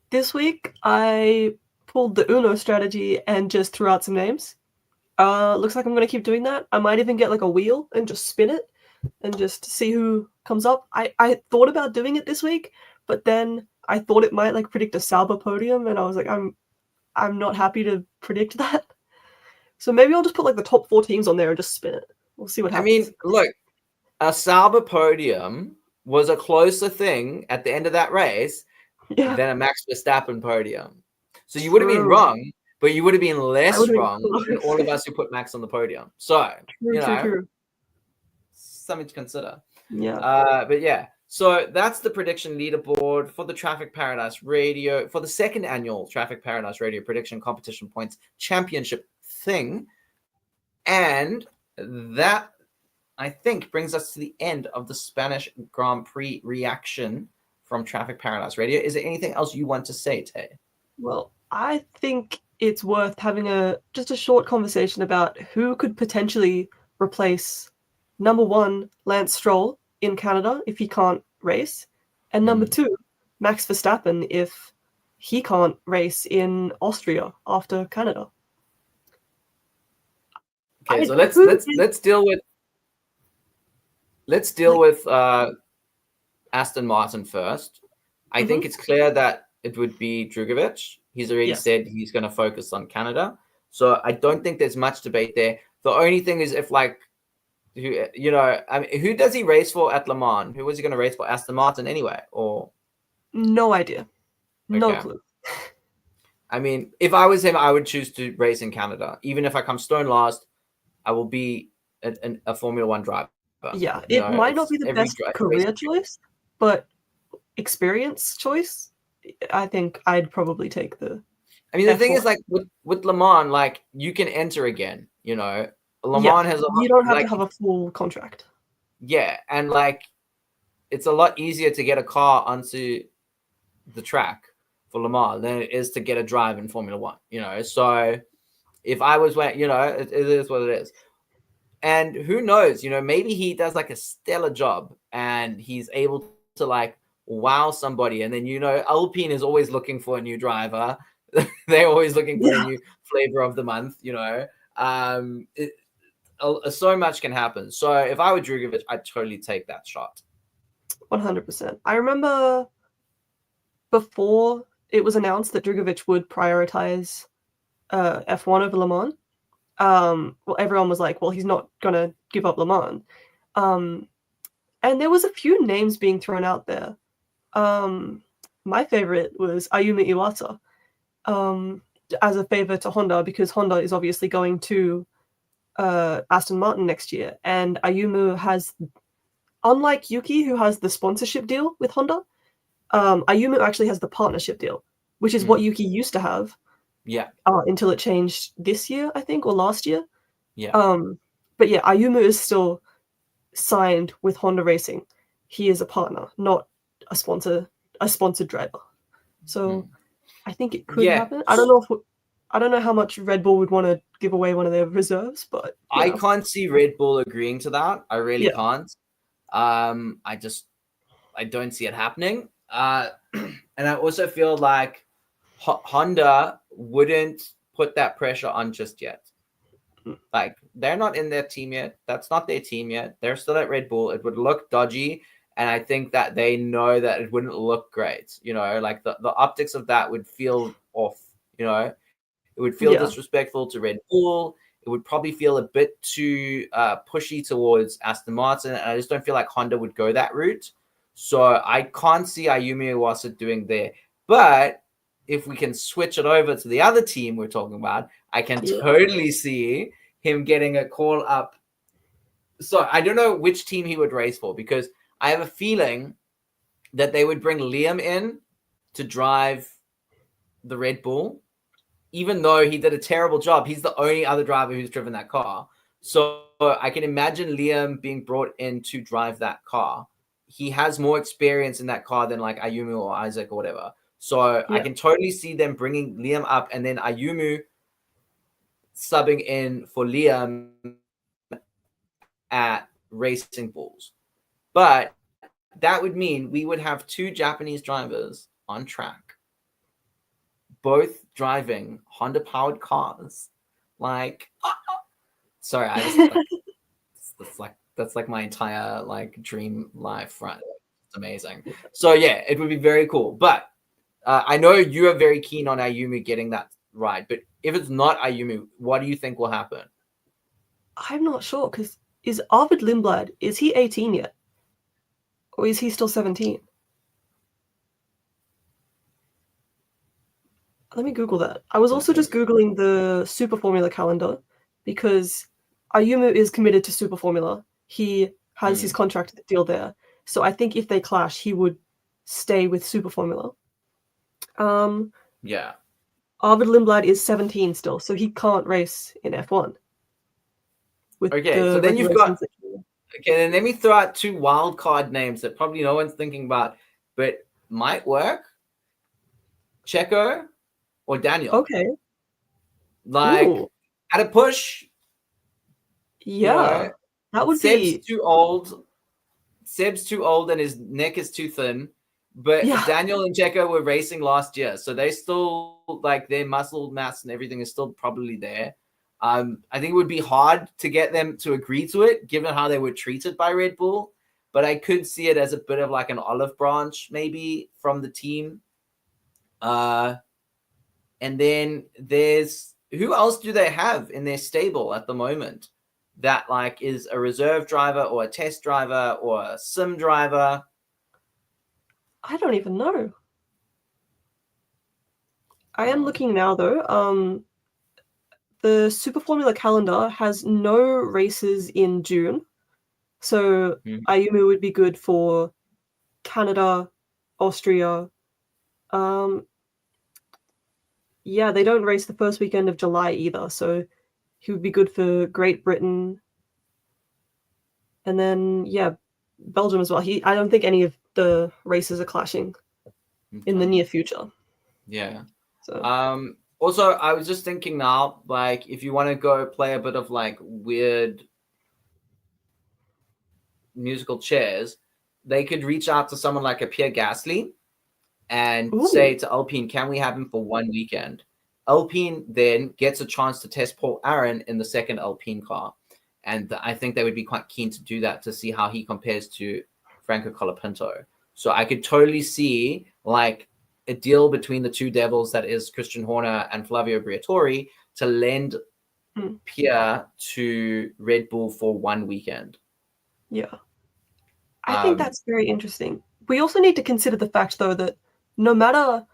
S2: this week I pulled the Uno strategy and just threw out some names. Looks like I'm gonna keep doing that. I might even get like a wheel and just spin it and just see who comes up. I thought about doing it this week, but then I thought it might like predict a Sauber podium, and I was like, I'm not happy to predict that. So maybe I'll just put like the top 4 teams on there and just spin it. We'll see what happens.
S1: I mean, look, a Sauber podium was a closer thing at the end of that race than a Max Verstappen podium. So you would have been wrong, but you would have been less wrong than all of us who put Max on the podium. So, true. Something to consider.
S2: Yeah.
S1: But yeah. So that's the prediction leaderboard for the Traffic Paradise Radio, for the second annual Traffic Paradise Radio Prediction Competition Points Championship thing. And that, I think, brings us to the end of the Spanish Grand Prix reaction from Traffic Paradise Radio. Is there anything else you want to say, Tay?
S2: Well, I think it's worth having just a short conversation about who could potentially replace number 1, Lance Stroll, in Canada if he can't race, and number 2, Max Verstappen if he can't race in Austria after Canada.
S1: Okay, so let's deal with Aston Martin first. I think it's clear that it would be Drugovich. He's already said he's going to focus on Canada, so I don't think there's much debate there. The only thing is if who does he race for at Le Mans? Who was he going to race for? Aston Martin anyway, or? No
S2: idea. No clue.
S1: I mean, if I was him, I would choose to race in Canada. Even if I come stone last, I will be a Formula 1 driver.
S2: Yeah, it might not be the best career choice, but experience choice, I think I'd probably take the...
S1: I mean, the thing is, like, with Le Mans, like, you can enter again, you know? Le Mans has
S2: you don't have to have a full contract.
S1: Yeah, and like it's a lot easier to get a car onto the track for Le Mans than it is to get a drive in Formula 1, you know? So if I was, it is what it is. And who knows, maybe he does like a stellar job and he's able to like wow somebody. And then, Alpine is always looking for a new driver. They're always looking for a new flavor of the month, so much can happen. So if I were Drugovich, I'd totally take that shot.
S2: 100%. I remember before it was announced that Drugovich would prioritize F1 over Le Mans, well, everyone was like, well, he's not going to give up Le Mans. And there was a few names being thrown out there. My favorite was Ayumu Iwata as a favor to Honda, because Honda is obviously going to Aston Martin next year. And Ayumu has, unlike Yuki, who has the sponsorship deal with Honda, Ayumu actually has the partnership deal, which is what Yuki used to have.
S1: Yeah.
S2: Until it changed this year, I think, or last year.
S1: Yeah.
S2: But yeah, Ayumu is still signed with Honda Racing. He is a partner, not a sponsored driver. So I think it could happen. I don't know how much Red Bull would want to give away one of their reserves, but
S1: I can't see Red Bull agreeing to that. I really can't. I don't see it happening. And I also feel like Honda wouldn't put that pressure on just yet. Like, they're not in their team yet. That's not their team yet. They're still at Red Bull. It would look dodgy. And I think that they know that it wouldn't look great. You know, like the optics of that would feel off. You know, it would feel disrespectful to Red Bull. It would probably feel a bit too pushy towards Aston Martin. And I just don't feel like Honda would go that route. So I can't see Ayumi Iwasa doing there. But if we can switch it over to the other team we're talking about, I can totally see him getting a call up. So I don't know which team he would race for, because I have a feeling that they would bring Liam in to drive the Red Bull, even though he did a terrible job. He's the only other driver who's driven that car. So I can imagine Liam being brought in to drive that car. He has more experience in that car than like Ayumu or Isaac or whatever. So I can totally see them bringing Liam up and then Ayumu subbing in for Liam at Racing Bulls. But that would mean we would have two Japanese drivers on track, both driving Honda-powered cars. Like, sorry, that's like my entire like dream life, right? It's amazing. So yeah, it would be very cool. But I know you are very keen on Ayumu getting that right. But if it's not Ayumu, what do you think will happen?
S2: I'm not sure, because is Arvid Lindblad, is he 18 yet? Or is he still 17? Let me Google that. I was also just Googling the Super Formula calendar, because Ayumu is committed to Super Formula. He has his contract deal there. So I think if they clash, he would stay with Super Formula.
S1: Yeah.
S2: Arvid Lindblad is 17 still, so he can't race in F1.
S1: So then you've got... Okay, then let me throw out two wild card names that probably no one's thinking about, but might work. Checo or Daniel.
S2: Okay.
S1: Like, at a push.
S2: Yeah. That would be...
S1: too old. Seb's too old and his neck is too thin. But Daniel and Checo were racing last year, so they still, like, their muscle mass and everything is still probably there. I think it would be hard to get them to agree to it, given how they were treated by Red Bull. But I could see it as a bit of like an olive branch, maybe, from the team. And then there's... Who else do they have in their stable at the moment that, like, is a reserve driver or a test driver or a sim driver?
S2: I don't even know. I am looking now, though. The Super Formula calendar has no races in June. So Ayumu would be good for Canada, Austria. Yeah, they don't race the first weekend of July either. So he would be good for Great Britain. And then, Belgium as well. I don't think any of the races are clashing in the near future.
S1: Yeah.
S2: So.
S1: Also, I was just thinking now, like, if you want to go play a bit of, like, weird musical chairs, they could reach out to someone like a Pierre Gasly and say to Alpine, can we have him for one weekend? Alpine then gets a chance to test Paul Aaron in the second Alpine car. And I think they would be quite keen to do that to see how he compares to Franco Colapinto. So I could totally see, like, a deal between the two devils, that is Christian Horner and Flavio Briatore, to lend Pierre to Red Bull for 1 weekend.
S2: Yeah. I think that's very interesting. We also need to consider the fact, though, that no matter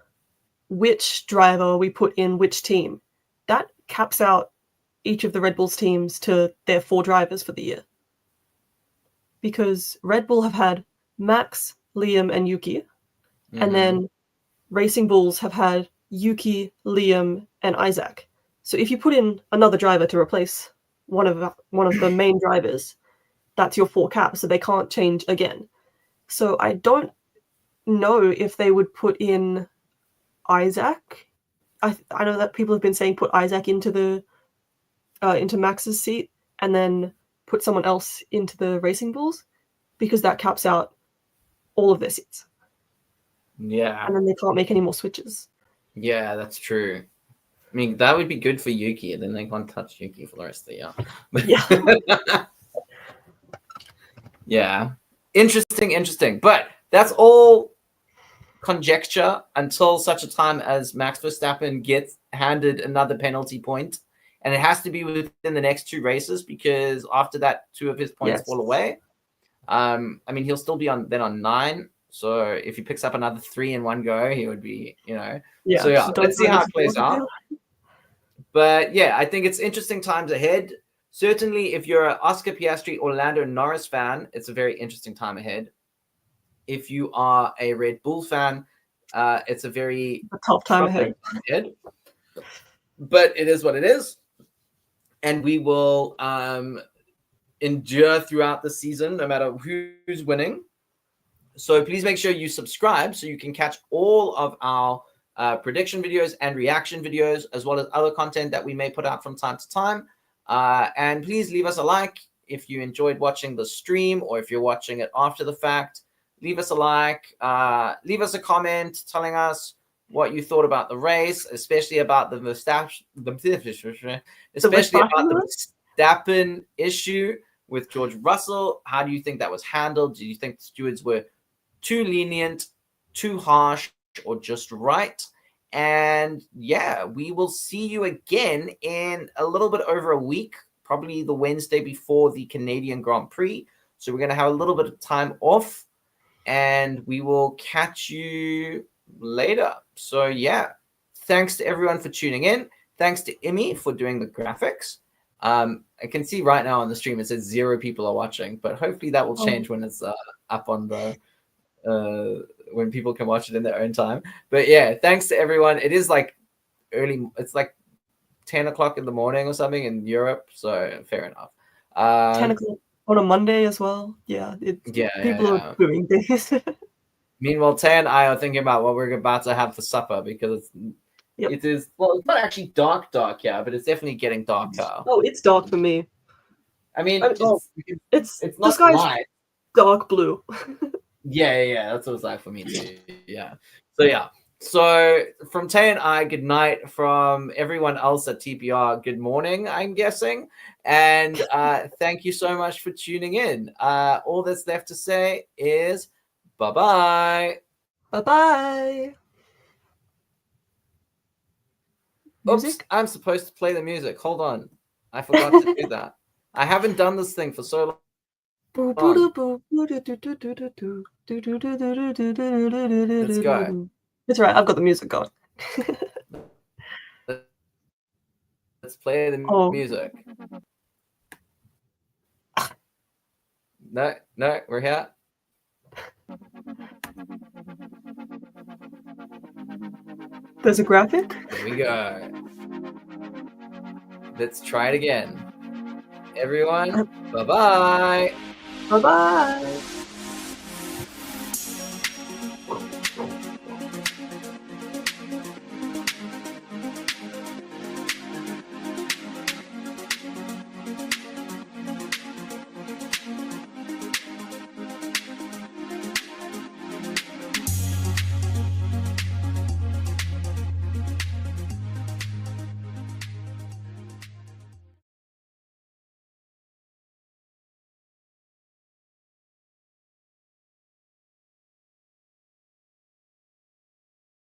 S2: which driver we put in which team, that caps out each of the Red Bull's teams to their 4 drivers for the year. Because Red Bull have had Max, Liam, and Yuki, and then Racing Bulls have had Yuki, Liam, and Isaac. So if you put in another driver to replace one of the main drivers, that's your 4 caps, so they can't change again. So I don't know if they would put in Isaac. I know that people have been saying put Isaac into Max's seat and then put someone else into the Racing Bulls, because that caps out all of their seats.
S1: Yeah.
S2: And then they can't make any more switches.
S1: Yeah, that's true. I mean, that would be good for Yuki, and then they can't touch Yuki for the rest of the year.
S2: Yeah.
S1: Yeah. Interesting. But that's all conjecture until such a time as Max Verstappen gets handed another penalty point. And it has to be within the next 2 races, because after that, 2 of his points fall away. I mean, he'll still be on 9. So if he picks up another 3 in one go, he would be,
S2: Yeah.
S1: So yeah, let's see how it plays out. But yeah, I think it's interesting times ahead. Certainly, if you're an Oscar Piastri or Lando Norris fan, it's a very interesting time ahead. If you are a Red Bull fan, it's a very
S2: tough time ahead.
S1: But it is what it is. And we will endure throughout the season, no matter who's winning. So please make sure you subscribe so you can catch all of our prediction videos and reaction videos, as well as other content that we may put out from time to time. And please leave us a like if you enjoyed watching the stream, or if you're watching it after the fact. Leave us a like. Leave us a comment telling us what you thought about the race, especially about the Verstappen issue with George Russell. How do you think that was handled? Do you think the stewards were too lenient, too harsh, or just right? And yeah, we will see you again in a little bit over a week, probably the Wednesday before the Canadian Grand Prix. So we're going to have a little bit of time off, and we will catch you later. So yeah, thanks to everyone for tuning in. Thanks to Immy for doing the graphics. I can see right now on the stream it says 0 people are watching, but hopefully that will change when it's up on the when people can watch it in their own time. But yeah, thanks to everyone. It is like early, it's like 10 o'clock in the morning or something in Europe, so fair enough.
S2: 10 o'clock on a Monday as well. Yeah, people are doing things.
S1: Meanwhile, Tay and I are thinking about what we're about to have for supper, because it is, well, it's not actually dark yeah, but it's definitely getting darker.
S2: Oh, it's dark for me.
S1: I mean,
S2: it's
S1: not
S2: the sky's
S1: light.
S2: Dark blue.
S1: Yeah, that's what it's like for me too. Yeah. So from Tay and I, good night. From everyone else at TPR, good morning, I'm guessing. And thank you so much for tuning in. All that's left to say is bye-bye.
S2: Bye-bye.
S1: Oops, I'm supposed to play the music. Hold on. I forgot to do that. I haven't done this thing for so long. Let's go.
S2: It's right. I've got the music going.
S1: Let's play the music. No, we're here.
S2: There's a graphic?
S1: Here we go. Let's try it again. Everyone, bye-bye.
S2: Bye-bye.